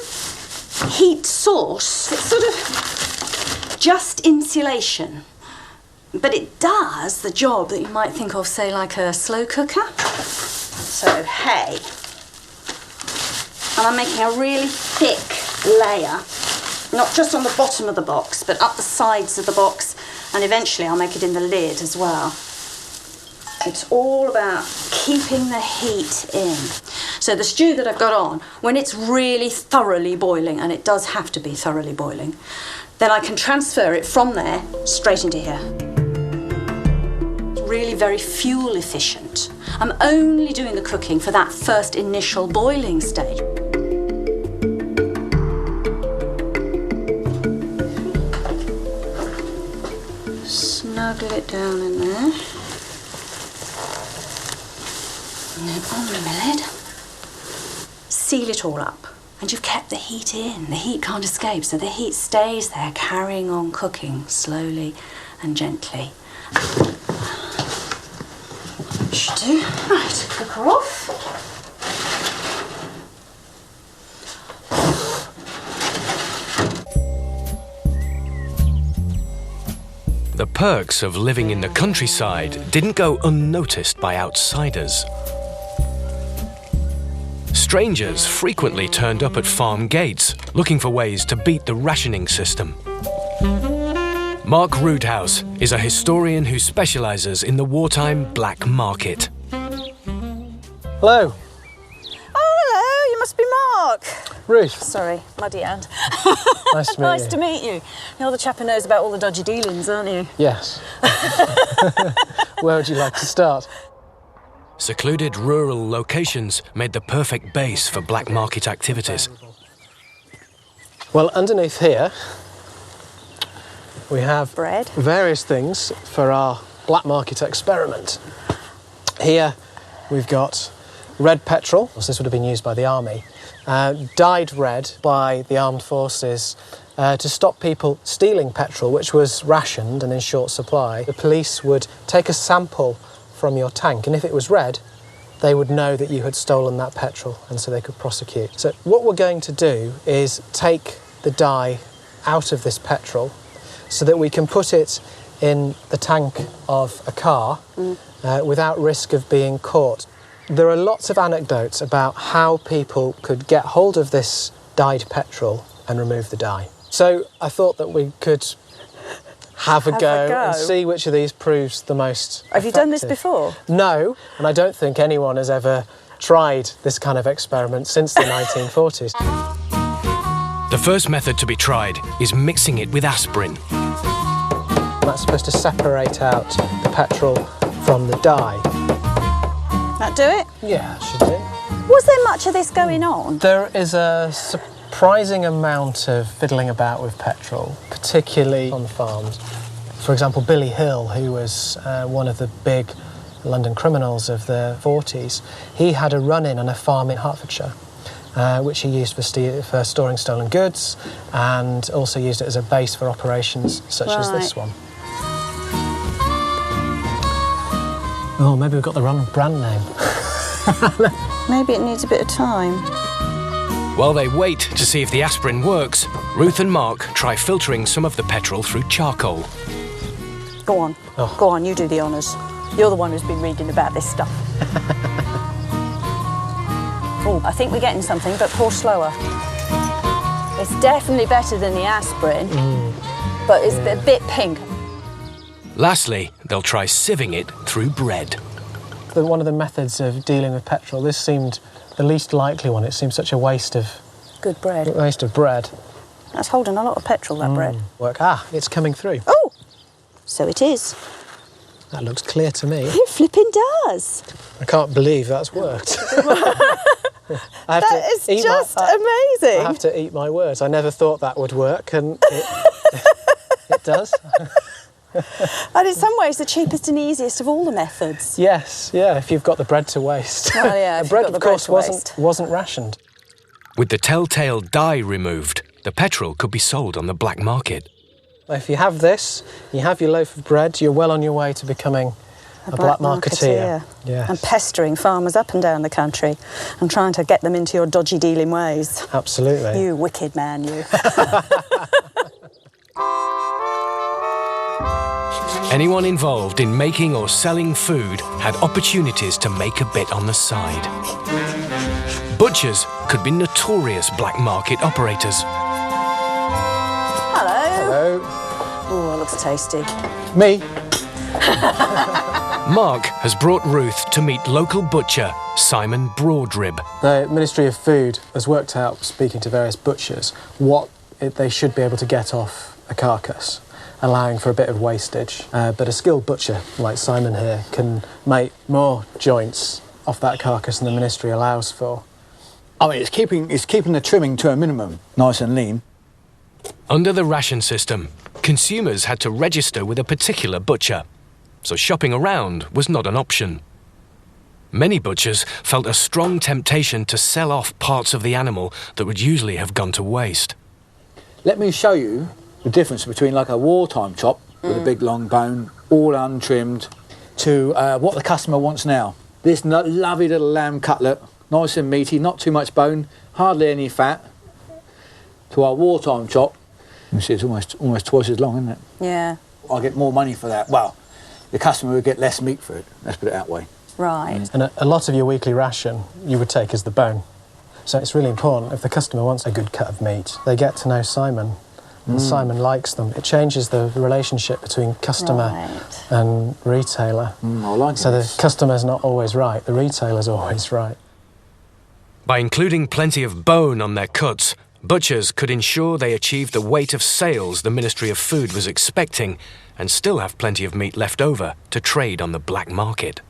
Speaker 4: heat source. It's sort of just insulation. But it does the job that you might think of, say, like a slow cooker. So, hay. And I'm making a really thick layer, not just on the bottom of the box, but up the sides of the box, and eventually I'll make it in the lid as well. It's all about keeping the heat in. So the stew that I've got on, when it's really thoroughly boiling, and it does have to be thoroughly boiling, then I can transfer it from there straight into here. It's really very fuel efficient. I'm only doing the cooking for that first initial boiling stage. Snuggle it down in there. And then on the lid. Seal it all up. And you've kept the heat in. The heat can't escape, so the heat stays there, carrying on cooking slowly and gently. Should do. Right, cook her off.
Speaker 2: The perks of living in the countryside didn't go unnoticed by outsiders. Strangers frequently turned up at farm gates, looking for ways to beat the rationing system. Mark Roodhouse is a historian who specialises in the wartime black market.
Speaker 5: Hello.
Speaker 4: Oh, hello, you must be Mark.
Speaker 5: Ruth.
Speaker 4: Sorry, muddy hand.
Speaker 5: Nice to meet
Speaker 4: Nice
Speaker 5: you.
Speaker 4: to meet you. You're the chap who knows about all the dodgy dealings, aren't you?
Speaker 5: Yes. Where would you like to start?
Speaker 2: Secluded rural locations made the perfect base for black market activities.
Speaker 5: Well, underneath here, we have
Speaker 4: bread,
Speaker 5: various things for our black market experiment. Here we've got red petrol, this would have been used by the army, dyed red by the armed forces to stop people stealing petrol, which was rationed and in short supply. The police would take a sample from your tank, and if it was red, they would know that you had stolen that petrol, and so they could prosecute. So what we're going to do is take the dye out of this petrol so that we can put it in the tank of a car without risk of being caught. There are lots of anecdotes about how people could get hold of this dyed petrol and remove the dye. So I thought that we could have a go and see which of these proves the most
Speaker 4: Have you done this before?
Speaker 5: No, and I don't think anyone has ever tried this kind of experiment since the 1940s.
Speaker 2: The first method to be tried is mixing it with aspirin.
Speaker 5: That's supposed to separate out the petrol from the dye.
Speaker 4: That do it?
Speaker 5: Yeah, should do.
Speaker 4: Was there much of this going on?
Speaker 5: There is a surprising amount of fiddling about with petrol, particularly on farms. For example, Billy Hill, who was one of the big London criminals of the 40s, he had a run-in on a farm in Hertfordshire, which he used for storing stolen goods, and also used it as a base for operations such as this one. Oh, maybe we've got the wrong brand name.
Speaker 4: Maybe it needs a bit of time.
Speaker 2: While they wait to see if the aspirin works, Ruth and Mark try filtering some of the petrol through charcoal.
Speaker 4: Go on.
Speaker 5: Oh.
Speaker 4: Go on, you do the honours. You're the one who's been reading about this stuff. Oh, I think we're getting something, but pour slower. It's definitely better than the aspirin, but it's a bit pink.
Speaker 2: Lastly, they'll try sieving it through bread.
Speaker 5: One of the methods of dealing with petrol, this seemed the least likely one. It seemed such a waste of...
Speaker 4: Good bread.
Speaker 5: Waste of bread.
Speaker 4: That's holding a lot of petrol, that bread.
Speaker 5: It's coming through.
Speaker 4: Oh, so it is.
Speaker 5: That looks clear to me.
Speaker 4: It flipping does.
Speaker 5: I can't believe that's worked.
Speaker 4: That is just amazing.
Speaker 5: I have to eat my words. I never thought that would work, and it does.
Speaker 4: And in some ways, the cheapest and easiest of all the methods.
Speaker 5: Yes, yeah, if you've got the bread to waste.
Speaker 4: Well, yeah,
Speaker 5: the bread, of course, wasn't rationed.
Speaker 2: With the telltale dye removed, the petrol could be sold on the black market.
Speaker 5: If you have this, you have your loaf of bread, you're well on your way to becoming a black marketeer. Yes.
Speaker 4: And pestering farmers up and down the country and trying to get them into your dodgy dealing ways.
Speaker 5: Absolutely.
Speaker 4: You wicked man, you.
Speaker 2: Anyone involved in making or selling food had opportunities to make a bit on the side. Butchers could be notorious black market operators.
Speaker 4: Hello.
Speaker 5: Hello.
Speaker 4: Oh, it looks tasty.
Speaker 5: Me.
Speaker 2: Mark has brought Ruth to meet local butcher Simon Broadrib.
Speaker 5: The Ministry of Food has worked out, speaking to various butchers, what they should be able to get off a carcass, allowing for a bit of wastage. But a skilled butcher like Simon here can make more joints off that carcass than the ministry allows for.
Speaker 8: I mean, it's keeping the trimming to a minimum, nice and lean.
Speaker 2: Under the ration system, consumers had to register with a particular butcher, so shopping around was not an option. Many butchers felt a strong temptation to sell off parts of the animal that would usually have gone to waste.
Speaker 8: Let me show you the difference between like a wartime chop with a big long bone, all untrimmed, to what the customer wants now. This lovely little lamb cutlet, nice and meaty, not too much bone, hardly any fat, to our wartime chop. You see, it's almost twice as long, isn't it?
Speaker 4: Yeah.
Speaker 8: I'll get more money for that. Well, the customer would get less meat for it. Let's put it that way.
Speaker 4: Right.
Speaker 5: And a lot of your weekly ration you would take as the bone. So it's really important, if the customer wants a good cut of meat, they get to know Simon, and Simon likes them. It changes the relationship between customer and retailer.
Speaker 8: I like
Speaker 5: so
Speaker 8: this.
Speaker 5: The customer's not always right, the retailer's always right.
Speaker 2: By including plenty of bone on their cuts, butchers could ensure they achieved the weight of sales the Ministry of Food was expecting and still have plenty of meat left over to trade on the black market.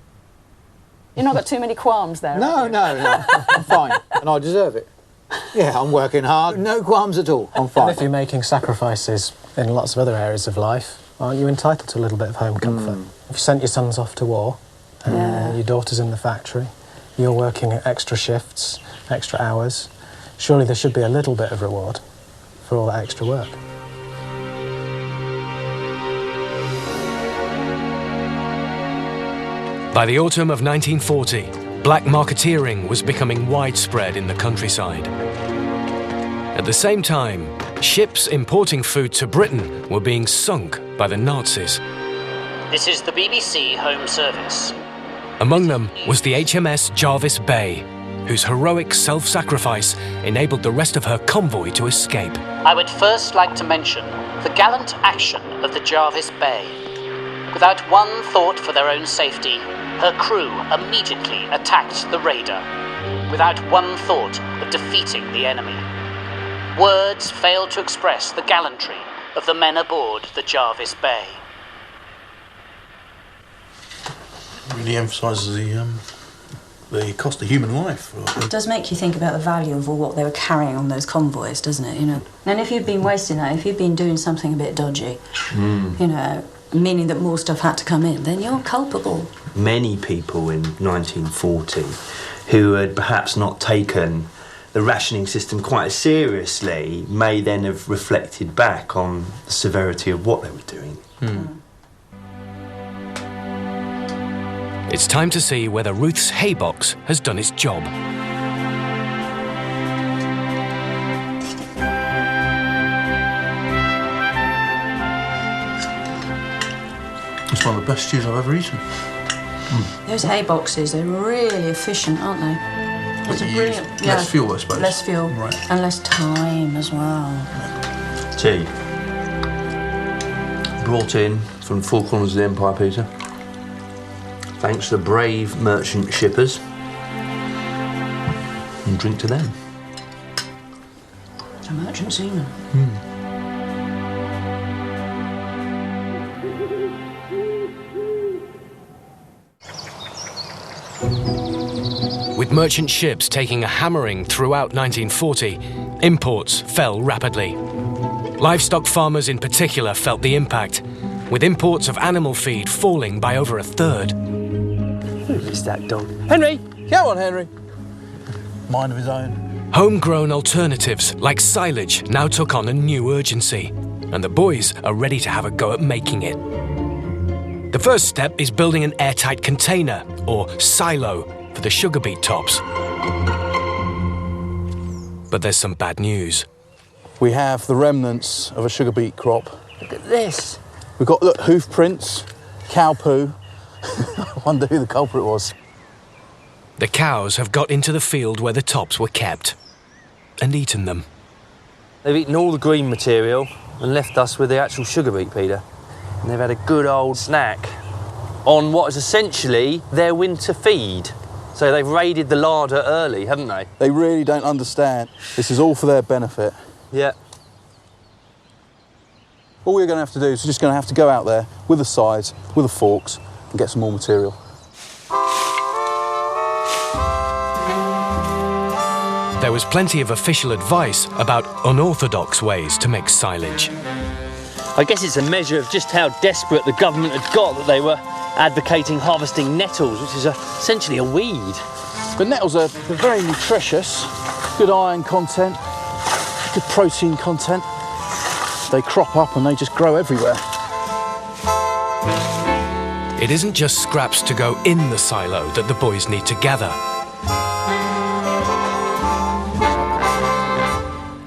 Speaker 4: You've not got too many qualms there,
Speaker 8: No, I'm fine, and I deserve it. Yeah, I'm working hard, no qualms at all, I'm fine.
Speaker 5: And if you're making sacrifices in lots of other areas of life, aren't you entitled to a little bit of home comfort? If you sent your sons off to war, and your daughter's in the factory, you're working extra shifts, extra hours, surely there should be a little bit of reward for all that extra work.
Speaker 2: By the autumn of 1940, black marketeering was becoming widespread in the countryside. At the same time, ships importing food to Britain were being sunk by the Nazis.
Speaker 13: This is the BBC Home Service.
Speaker 2: Among them was the HMS Jarvis Bay, whose heroic self-sacrifice enabled the rest of her convoy to escape.
Speaker 13: I would first like to mention the gallant action of the Jarvis Bay. Without one thought for their own safety, her crew immediately attacked the raider, without one thought of defeating the enemy. Words fail to express the gallantry of the men aboard the Jarvis Bay.
Speaker 14: Really emphasises the cost of human life.
Speaker 4: It does make you think about the value of what they were carrying on those convoys, doesn't it? You know, and if you've been wasting that, if you've been doing something a bit dodgy, you know, meaning that more stuff had to come in, then you're culpable.
Speaker 7: Many people in 1940 who had perhaps not taken the rationing system quite as seriously may then have reflected back on the severity of what they were doing.
Speaker 2: It's time to see whether Ruth's hay box has done its job.
Speaker 14: It's one of the best stews I've ever eaten.
Speaker 4: Those hay boxes, they're really efficient, aren't they?
Speaker 14: But you use less fuel, I suppose.
Speaker 4: Less fuel,
Speaker 14: right.
Speaker 4: And less time as well.
Speaker 7: Tea. Brought in from the four corners of the Empire, Peter. Thanks to the brave merchant shippers. And drink to them.
Speaker 4: It's a merchant seaman.
Speaker 2: With merchant ships taking a hammering throughout 1940, imports fell rapidly. Livestock farmers in particular felt the impact, with imports of animal feed falling by over a third.
Speaker 7: Who is that dog? Henry!
Speaker 8: Come on, Henry. Mind of his own.
Speaker 2: Homegrown alternatives like silage now took on a new urgency, and the boys are ready to have a go at making it. The first step is building an airtight container, or silo, for the sugar beet tops. But there's some bad news.
Speaker 14: We have the remnants of a sugar beet crop.
Speaker 7: Look at this.
Speaker 14: We've got, look, hoof prints, cow poo. I wonder who the culprit was.
Speaker 2: The cows have got into the field where the tops were kept and eaten them.
Speaker 7: They've eaten all the green material and left us with the actual sugar beet, Peter. And they've had a good old snack on what is essentially their winter feed. So they've raided the larder early, haven't they?
Speaker 14: They really don't understand. This is all for their benefit.
Speaker 7: Yeah.
Speaker 14: All we're going to have to do is we're just going to have to go out there with the scythes, with the forks, and get some more material.
Speaker 2: There was plenty of official advice about unorthodox ways to make silage.
Speaker 7: I guess it's a measure of just how desperate the government had got that they were advocating harvesting nettles, which is essentially a weed.
Speaker 14: But nettles are very nutritious, good iron content, good protein content. They crop up and they just grow everywhere.
Speaker 2: It isn't just scraps to go in the silo that the boys need to gather.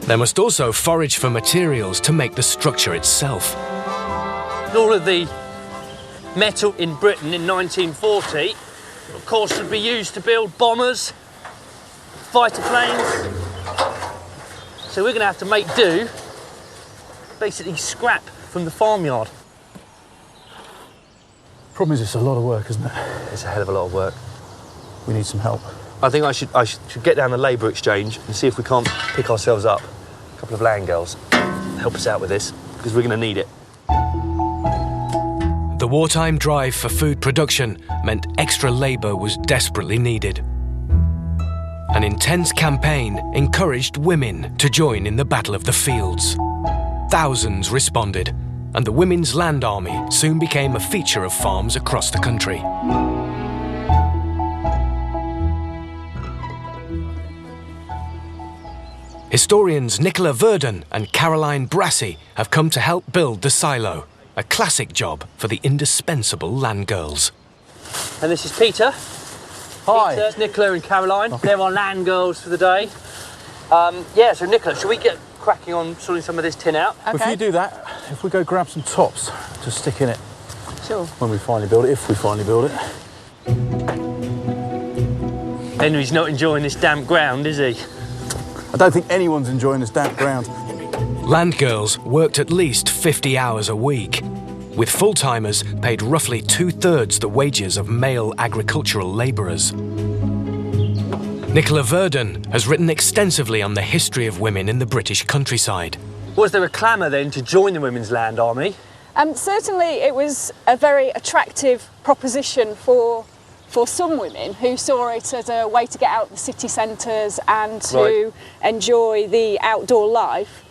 Speaker 2: There must also forage for materials to make the structure itself.
Speaker 7: All of the metal in Britain in 1940, of course, would be used to build bombers, fighter planes. So we're going to have to make do, basically scrap from the farmyard.
Speaker 14: Problem is, it's a lot of work, isn't it?
Speaker 7: It's a hell of a lot of work.
Speaker 14: We need some help.
Speaker 7: I think I should get down the labour exchange and see if we can't pick ourselves up a couple of land girls to help us out with this, because we're going to need it.
Speaker 2: The wartime drive for food production meant extra labour was desperately needed. An intense campaign encouraged women to join in the Battle of the Fields. Thousands responded, and the Women's Land Army soon became a feature of farms across the country. Historians Nicola Verdon and Caroline Brassey have come to help build the silo, a classic job for the indispensable land girls.
Speaker 7: And this is Peter.
Speaker 14: Hi.
Speaker 7: Peter, Nicola and Caroline. They're our land girls for the day. So Nicola, shall we get cracking on sorting some of this tin out.
Speaker 14: If you do that, if we go grab some tops to stick in it.
Speaker 11: Sure.
Speaker 14: When we finally build it, if we finally build it.
Speaker 7: Henry's not enjoying this damp ground, is he?
Speaker 14: I don't think anyone's enjoying this damp ground.
Speaker 2: Land girls worked at least 50 hours a week, with full-timers paid roughly 2/3 the wages of male agricultural labourers. Nicola Verdon has written extensively on the history of women in the British countryside.
Speaker 7: Was there a clamour then to join the Women's Land Army?
Speaker 15: Certainly it was a very attractive proposition for some women who saw it as a way to get out the city centres and to enjoy the outdoor life.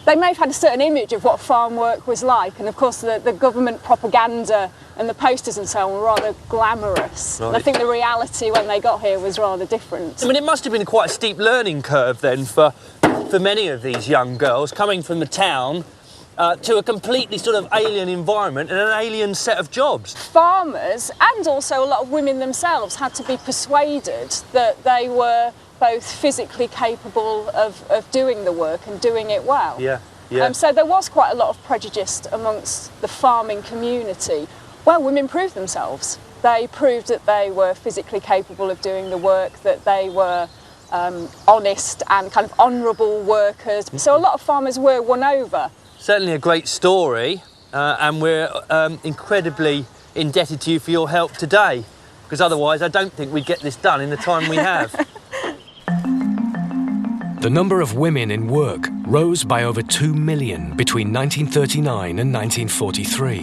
Speaker 15: They may have had a certain image of what farm work was like, and of course the government propaganda and the posters and so on were rather glamorous.
Speaker 7: Right.
Speaker 15: And I think the reality when they got here was rather different.
Speaker 7: I mean, it must have been quite a steep learning curve then for many of these young girls coming from the town to a completely sort of alien environment and an alien set of jobs.
Speaker 15: Farmers and also a lot of women themselves had to be persuaded that they were both physically capable of doing the work and doing it well.
Speaker 7: Yeah, yeah.
Speaker 15: So there was quite a lot of prejudice amongst the farming community. Well, women proved themselves. They proved that they were physically capable of doing the work, that they were honest and kind of honourable workers. So a lot of farmers were won over.
Speaker 7: Certainly a great story, and we're incredibly indebted to you for your help today, because otherwise I don't think we'd get this done in the time we have.
Speaker 2: The number of women in work rose by over 2 million between 1939 and 1943,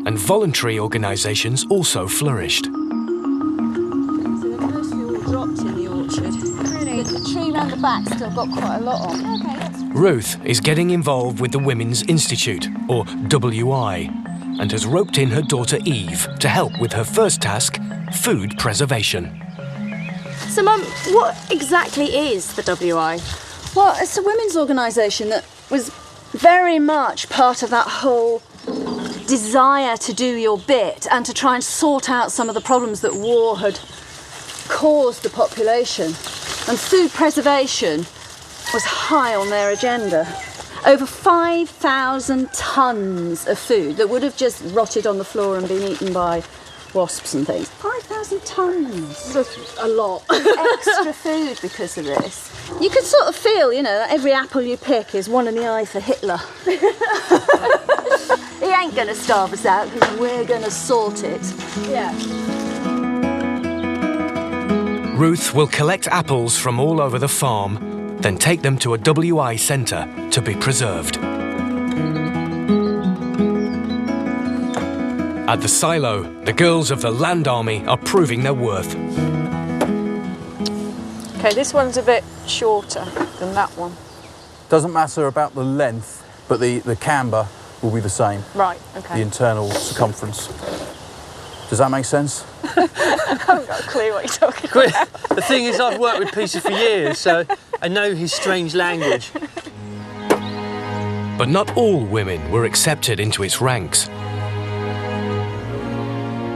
Speaker 2: and voluntary organisations also flourished.
Speaker 4: So they've mostly all dropped in the orchard. Really? The tree round the back still got quite a lot on. Okay, that's...
Speaker 2: Ruth is getting involved with the Women's Institute, or WI, and has roped in her daughter Eve to help with her first task, food preservation.
Speaker 12: So, Mum, what exactly is the WI?
Speaker 4: Well, it's a women's organisation that was very much part of that whole desire to do your bit and to try and sort out some of the problems that war had caused the population. And food preservation was high on their agenda. Over 5,000 tonnes of food that would have just rotted on the floor and been eaten by wasps and things. 5,000 tonnes.
Speaker 12: That's a lot.
Speaker 4: Extra food because of this. You could sort of feel, you know, that every apple you pick is one in the eye for Hitler. He ain't going to starve us out because we're going to sort it.
Speaker 12: Yeah.
Speaker 2: Ruth will collect apples from all over the farm, then take them to a WI centre to be preserved. At the silo, the girls of the Land Army are proving their worth.
Speaker 15: Okay, this one's a bit shorter than that one.
Speaker 14: Doesn't matter about the length, but the camber will be the same.
Speaker 15: Right, okay.
Speaker 14: The internal circumference. Does that make sense?
Speaker 15: I haven't got a clue what you're talking about.
Speaker 7: The thing is, I've worked with Peter for years, so I know his strange language.
Speaker 2: But not all women were accepted into its ranks.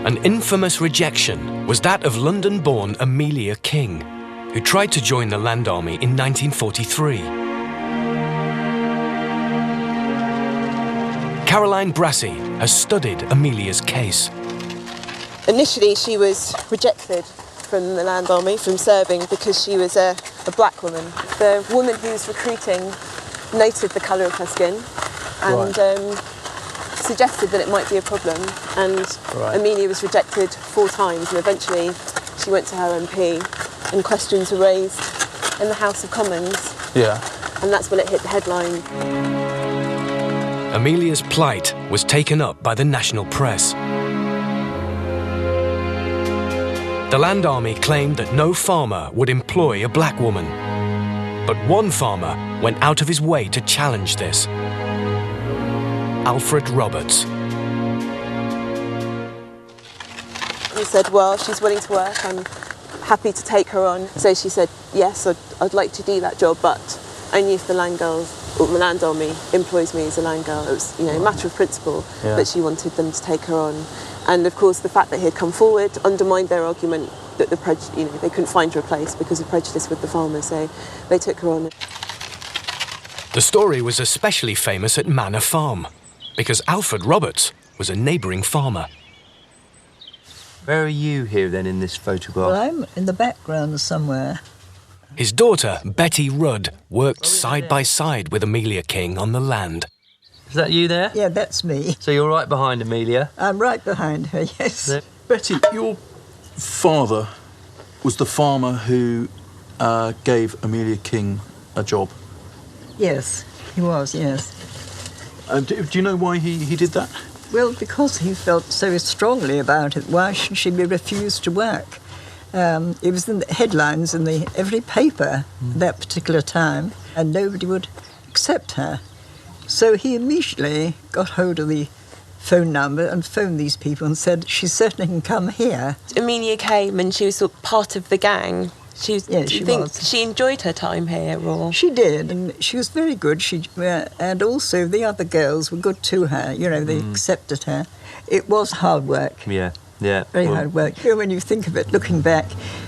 Speaker 2: An infamous rejection was that of London-born Amelia King, who tried to join the Land Army in 1943. Caroline Brassey has studied Amelia's case.
Speaker 16: Initially, she was rejected from the Land Army, from serving, because she was a black woman. The woman who was recruiting noted the colour of her skin and suggested that it might be a problem. And Amelia was rejected 4 times, and eventually she went to her MP and questions were raised in the House of Commons.
Speaker 14: Yeah.
Speaker 16: And that's when it hit the headline.
Speaker 2: Amelia's plight was taken up by the national press. The Land Army claimed that no farmer would employ a black woman. But one farmer went out of his way to challenge this. Alfred Roberts.
Speaker 16: He said, well, she's willing to work, I'm happy to take her on. So she said, yes, I'd like to do that job, but only if the Land Army employs me as a land girl. It was, a matter of principle, but she wanted them to take her on. And of course, the fact that he had come forward undermined their argument that they couldn't find her a place because of prejudice with the farmers. So they took her on.
Speaker 2: The story was especially famous at Manor Farm, because Alfred Roberts was a neighbouring farmer.
Speaker 17: Where are you here then in this photograph?
Speaker 18: Well, I'm in the background somewhere.
Speaker 2: His daughter, Betty Rudd, worked side by side with Amelia King on the land.
Speaker 17: Is that you there?
Speaker 18: Yeah, that's me.
Speaker 17: So you're right behind Amelia?
Speaker 18: I'm right behind her, yes.
Speaker 14: Betty, your father was the farmer who gave Amelia King a job.
Speaker 18: Yes, he was, yes.
Speaker 14: Do you know why he did that?
Speaker 18: Well, because he felt so strongly about it. Why should she be refused to work? It was in the headlines in every paper at that particular time, and nobody would accept her. So he immediately got hold of the phone number and phoned these people and said, she certainly can come here.
Speaker 16: Amelia came and she was sort of part of the gang. Do you think she enjoyed her time here, or...?
Speaker 18: She did, and she was very good. And also the other girls were good to her. You know, they accepted her. It was hard work.
Speaker 17: Yeah.
Speaker 18: Very hard work. You know, when you think of it, looking back,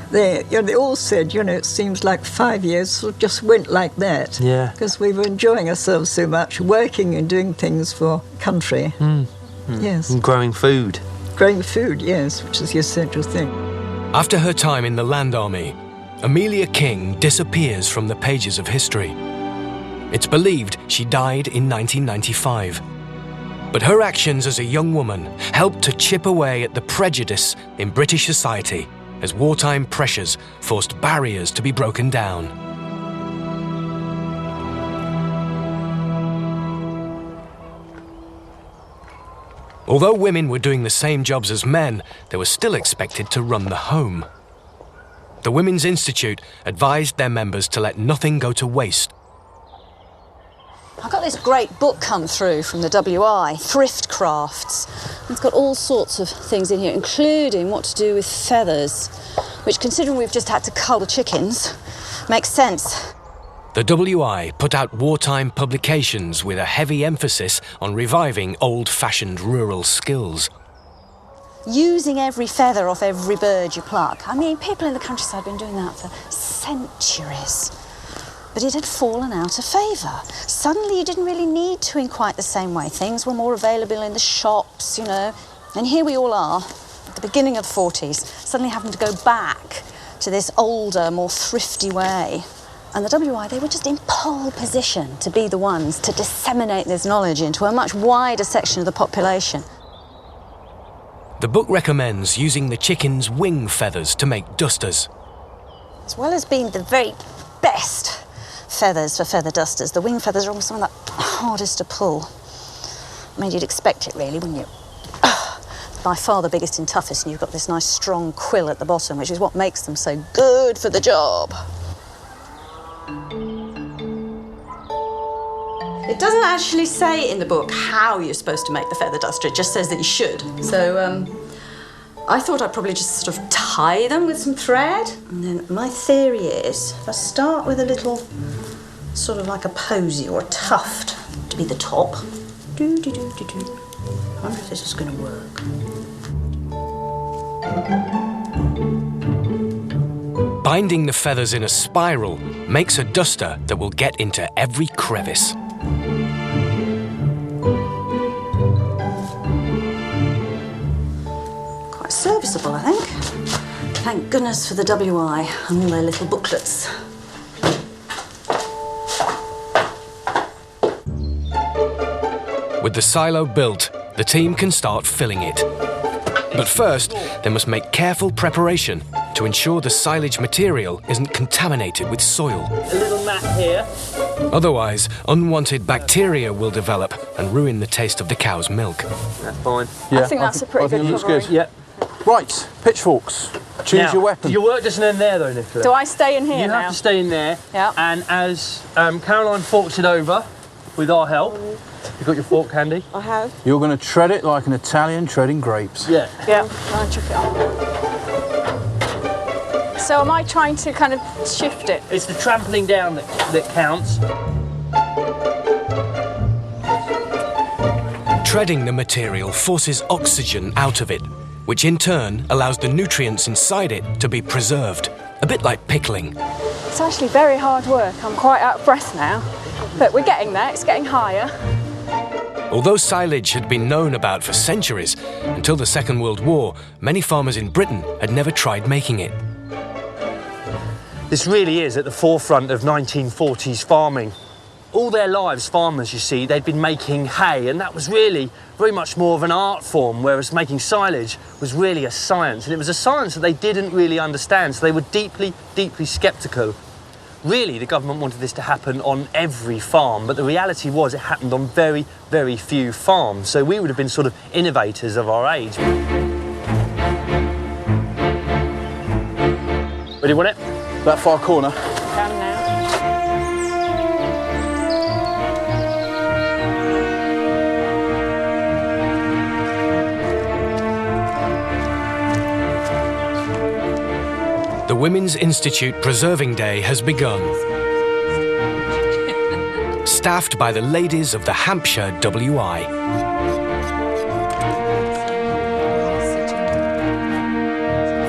Speaker 18: they all said, it seems like 5 years sort of just went like that.
Speaker 17: Yeah.
Speaker 18: Because we were enjoying ourselves so much, working and doing things for country. Yes.
Speaker 17: And growing food.
Speaker 18: Growing food, yes, which is the essential thing.
Speaker 2: After her time in the Land Army, Amelia King disappears from the pages of history. It's believed she died in 1995. But her actions as a young woman helped to chip away at the prejudice in British society as wartime pressures forced barriers to be broken down. Although women were doing the same jobs as men, they were still expected to run the home. The Women's Institute advised their members to let nothing go to waste.
Speaker 4: I got this great book come through from the WI, Thrift Crafts. It's got all sorts of things in here, including what to do with feathers, which, considering we've just had to cull the chickens, makes sense.
Speaker 2: The WI put out wartime publications with a heavy emphasis on reviving old-fashioned rural skills.
Speaker 4: Using every feather off every bird you pluck. I mean, people in the countryside have been doing that for centuries. But it had fallen out of favour. Suddenly you didn't really need to in quite the same way. Things were more available in the shops, And here we all are, at the beginning of the 40s, suddenly having to go back to this older, more thrifty way. And the WI, they were just in pole position to be the ones to disseminate this knowledge into a much wider section of the population.
Speaker 2: The book recommends using the chicken's wing feathers to make dusters.
Speaker 4: As well as being the very best feathers for feather dusters, the wing feathers are almost some of the hardest to pull. I mean, you'd expect it really, wouldn't you? By far the biggest and toughest, and you've got this nice strong quill at the bottom, which is what makes them so good for the job. It doesn't actually say in the book how you're supposed to make the feather duster, it just says that you should. So I thought I'd probably just sort of tie them with some thread. And then my theory is, if I start with a little, sort of like a posy or a tuft to be the top. I wonder if this is going to work.
Speaker 2: Binding the feathers in a spiral makes a duster that will get into every crevice.
Speaker 4: Quite serviceable, I think. Thank goodness for the WI and all their little booklets.
Speaker 2: With the silo built, the team can start filling it. But first, they must make careful preparation to ensure the silage material isn't contaminated with soil.
Speaker 6: A little mat here.
Speaker 2: Otherwise, unwanted bacteria will develop and ruin the taste of the cow's milk.
Speaker 6: That's fine.
Speaker 15: I think that's a pretty good covering.
Speaker 14: Good. Yeah. Right, pitchforks. Choose your weapon.
Speaker 6: Your work doesn't end there though, Nicola.
Speaker 15: Do I stay in here
Speaker 6: You
Speaker 15: now?
Speaker 6: have to stay in there.
Speaker 15: Yeah.
Speaker 6: And as Caroline forks it over, with our help, you've got your fork handy?
Speaker 16: I have.
Speaker 14: You're going to tread it like an Italian treading grapes.
Speaker 6: Yeah.
Speaker 15: Yeah, I'll chuck it on. So am I trying to kind of shift it?
Speaker 6: It's the trampling down that counts.
Speaker 2: Treading the material forces oxygen out of it, which in turn allows the nutrients inside it to be preserved, a bit like pickling.
Speaker 15: It's actually very hard work. I'm quite out of breath now. But we're getting there, it's getting higher.
Speaker 2: Although silage had been known about for centuries, until the Second World War, many farmers in Britain had never tried making it.
Speaker 7: This really is at the forefront of 1940s farming. All their lives, farmers, you see, they'd been making hay, and that was really very much more of an art form, whereas making silage was really a science. And it was a science that they didn't really understand, so they were deeply, deeply sceptical. Really, the government wanted this to happen on every farm, but the reality was it happened on very, very few farms. So we would have been sort of innovators of our age. Where do you want it?
Speaker 14: That far corner.
Speaker 15: Can now.
Speaker 2: The Women's Institute Preserving Day has begun. Staffed by the ladies of the Hampshire WI.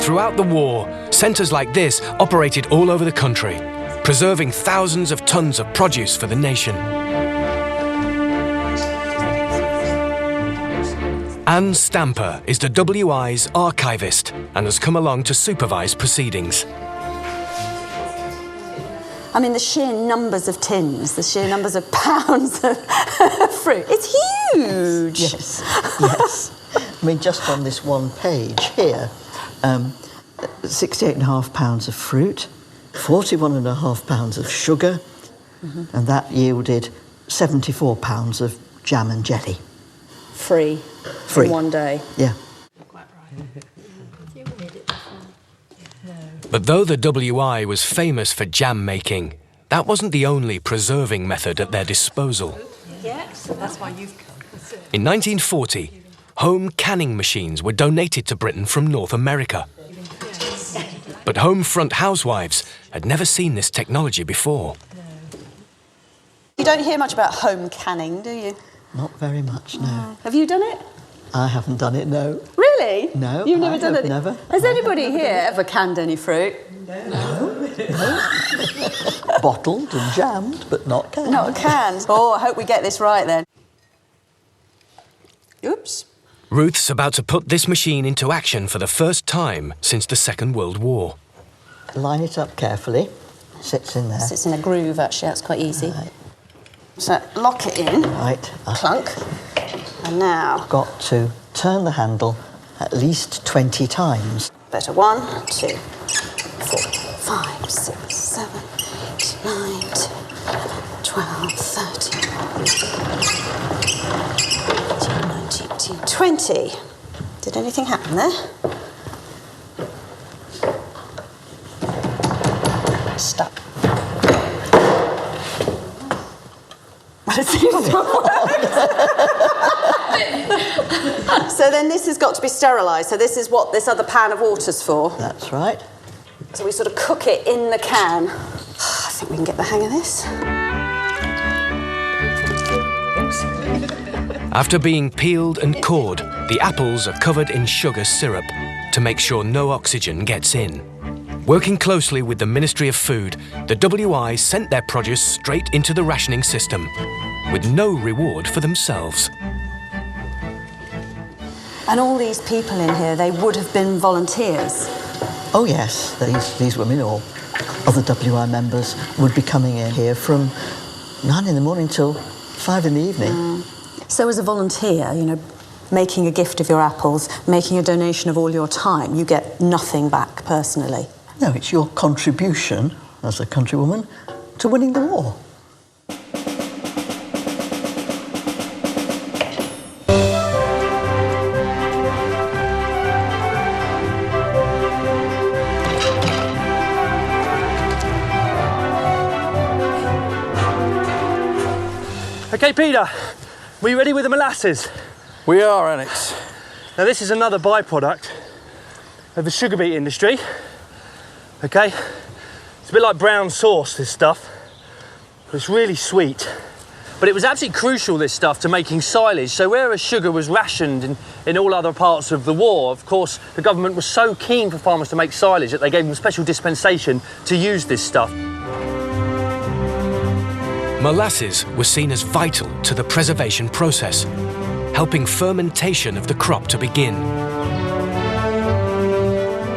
Speaker 2: Throughout the war, centres like this operated all over the country, preserving thousands of tons of produce for the nation. Anne Stamper is the WI's archivist and has come along to supervise proceedings.
Speaker 4: I mean, the sheer numbers of tins, the sheer numbers of pounds of fruit, it's huge.
Speaker 19: Yes, yes. I mean, just on this one page here, 68.5 pounds of fruit, 41.5 pounds of sugar, and that yielded 74 pounds of jam and jelly.
Speaker 4: Free.
Speaker 19: Free.
Speaker 4: In one day.
Speaker 19: Yeah.
Speaker 2: But though the WI was famous for jam making, that wasn't the only preserving method at their disposal.
Speaker 11: Yeah, so that's why you've come.
Speaker 2: In 1940, home canning machines were donated to Britain from North America. But home front housewives had never seen this technology before.
Speaker 4: You don't hear much about home canning, do you?
Speaker 19: Not very much, no.
Speaker 4: Have you done it?
Speaker 19: I haven't done it, no.
Speaker 4: Really?
Speaker 19: No,
Speaker 4: You've never
Speaker 19: I
Speaker 4: done
Speaker 19: have
Speaker 4: it?
Speaker 19: never.
Speaker 4: Has anybody here ever canned any fruit?
Speaker 19: No. Bottled and jammed, but not canned.
Speaker 4: Not canned. Oh, I hope we get this right then. Oops.
Speaker 2: Ruth's about to put this machine into action for the first time since the Second World War.
Speaker 19: Line it up carefully. Sits in there.
Speaker 4: Sits in a groove, actually. That's quite easy. Right. So lock it in.
Speaker 19: Right.
Speaker 4: Clunk. And now...
Speaker 19: Got to turn the handle at least 20 times.
Speaker 4: Better. 1, 2, 4, 5, 6, 7, 8, 9, 10, 12, 13, 19, 20. Did anything happen there? Stuck. It seems to have worked. So then this has got to be sterilised. So this is what this other pan of water's for.
Speaker 19: That's right.
Speaker 4: So we sort of cook it in the can. I think we can get the hang of this.
Speaker 2: After being peeled and cored, the apples are covered in sugar syrup to make sure no oxygen gets in. Working closely with the Ministry of Food, the WI sent their produce straight into the rationing system, with no reward for themselves.
Speaker 4: And all these people in here, they would have been volunteers.
Speaker 19: Oh yes, these women or other WI members would be coming in here from 9 in the morning till 5 in the evening.
Speaker 4: So as a volunteer, you know, making a gift of your apples, making a donation of all your time, you get nothing back personally.
Speaker 19: No, it's your contribution as a countrywoman to winning the war.
Speaker 7: OK, Peter, were you ready with the molasses?
Speaker 14: We are, Alex.
Speaker 7: Now, this is another byproduct of the sugar beet industry. OK? It's a bit like brown sauce, this stuff. But it's really sweet. But it was absolutely crucial, this stuff, to making silage. So whereas sugar was rationed in all other parts of the war, of course, the government was so keen for farmers to make silage that they gave them special dispensation to use this stuff.
Speaker 2: Molasses was seen as vital to the preservation process, helping fermentation of the crop to begin.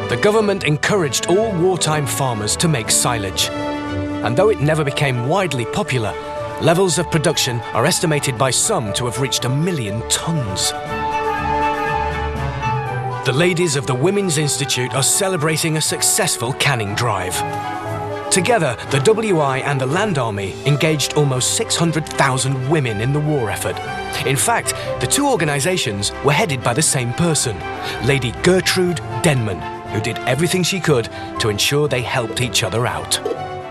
Speaker 2: The government encouraged all wartime farmers to make silage, and though it never became widely popular, levels of production are estimated by some to have reached 1 million tonnes. The ladies of the Women's Institute are celebrating a successful canning drive. Together, the WI and the Land Army engaged almost 600,000 women in the war effort. In fact, the two organisations were headed by the same person, Lady Gertrude Denman, who did everything she could to ensure they helped each other out.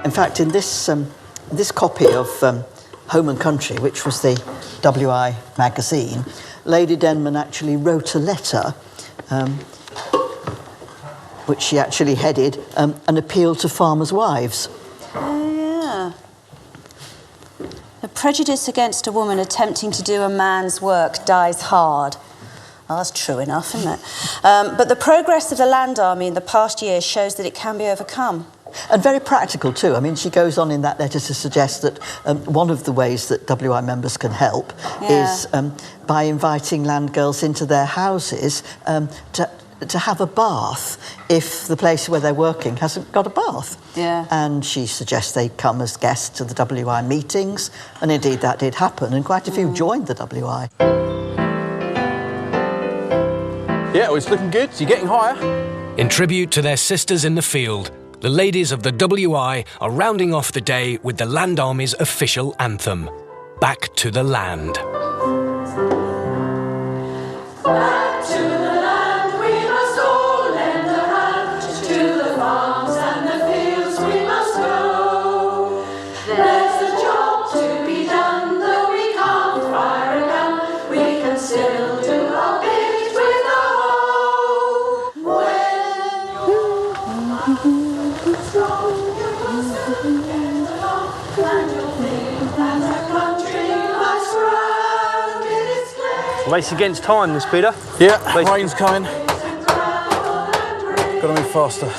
Speaker 19: In fact, in this copy of Home and Country, which was the WI magazine, Lady Denman actually wrote a letter which she actually headed an appeal to farmers' wives.
Speaker 4: Oh, yeah. The prejudice against a woman attempting to do a man's work dies hard. Well, that's true enough, isn't it? But the progress of the Land Army in the past year shows that it can be overcome.
Speaker 19: And very practical too. I mean, she goes on in that letter to suggest that one of the ways that WI members can help is by inviting land girls into their houses to have a bath if the place where they're working hasn't got a bath.
Speaker 4: Yeah.
Speaker 19: And she suggests they come as guests to the WI meetings, and indeed that did happen, and quite a few joined the WI.
Speaker 14: Yeah, well, it's looking good. You're getting higher.
Speaker 2: In tribute to their sisters in the field, the ladies of the WI are rounding off the day with the Land Army's official anthem, Back to the Land.
Speaker 20: Back to the land, we must all lend a hand. To the farms and the fields we must go. There's a job to be done, though we can't fire a gun. We can still do our bit with a hoe. When strong, you must get along, and you'll think that the country lies grand in its clay.
Speaker 7: Race against time, this, Peter.
Speaker 14: Yeah, rain's coming. Gotta move faster.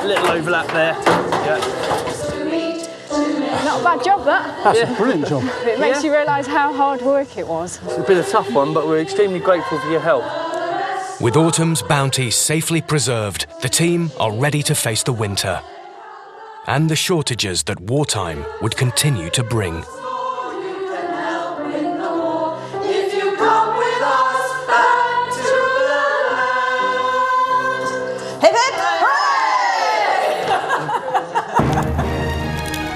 Speaker 7: A little overlap there. Yeah.
Speaker 15: Not a bad job, that.
Speaker 14: That's a brilliant job.
Speaker 15: It makes you realise how hard work it was.
Speaker 7: It's been a tough one, but we're extremely grateful for your help.
Speaker 2: With autumn's bounty safely preserved, the team are ready to face the winter and the shortages that wartime would continue to bring.
Speaker 20: If you come with us back to the land.
Speaker 4: Hip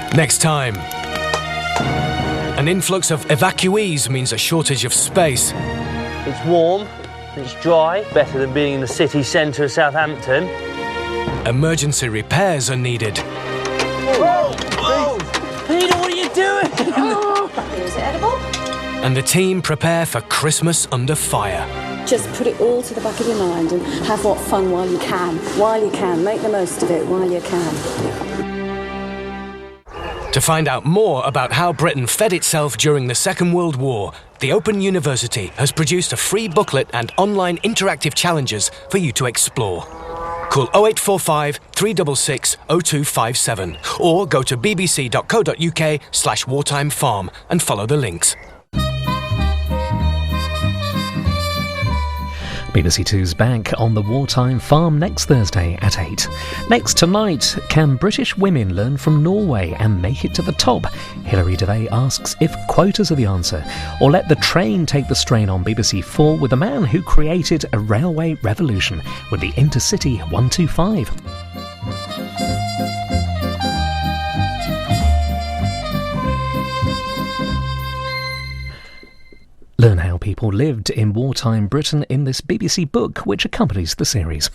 Speaker 4: hip!
Speaker 2: Next time, an influx of evacuees means a shortage of space.
Speaker 7: It's warm, it's dry, better than being in the city centre of Southampton.
Speaker 2: Emergency repairs are needed.
Speaker 7: Whoa! Peter, what are you doing?
Speaker 4: Is it edible?
Speaker 2: And the team prepare for Christmas under fire.
Speaker 4: Just put it all to the back of your mind and have what fun while you can. While you can. Make the most of it while you can.
Speaker 2: To find out more about how Britain fed itself during the Second World War, the Open University has produced a free booklet and online interactive challenges for you to explore. Call 0845 366 0257 or go to bbc.co.uk/wartimefarm and follow the links.
Speaker 1: BBC Two's back on the Wartime Farm next Thursday at 8. Next tonight, can British women learn from Norway and make it to the top? Hilary Devey asks if quotas are the answer, or let the train take the strain on BBC 4 with a man who created a railway revolution with the Intercity 125. Learn how people lived in wartime Britain in this BBC book which accompanies the series.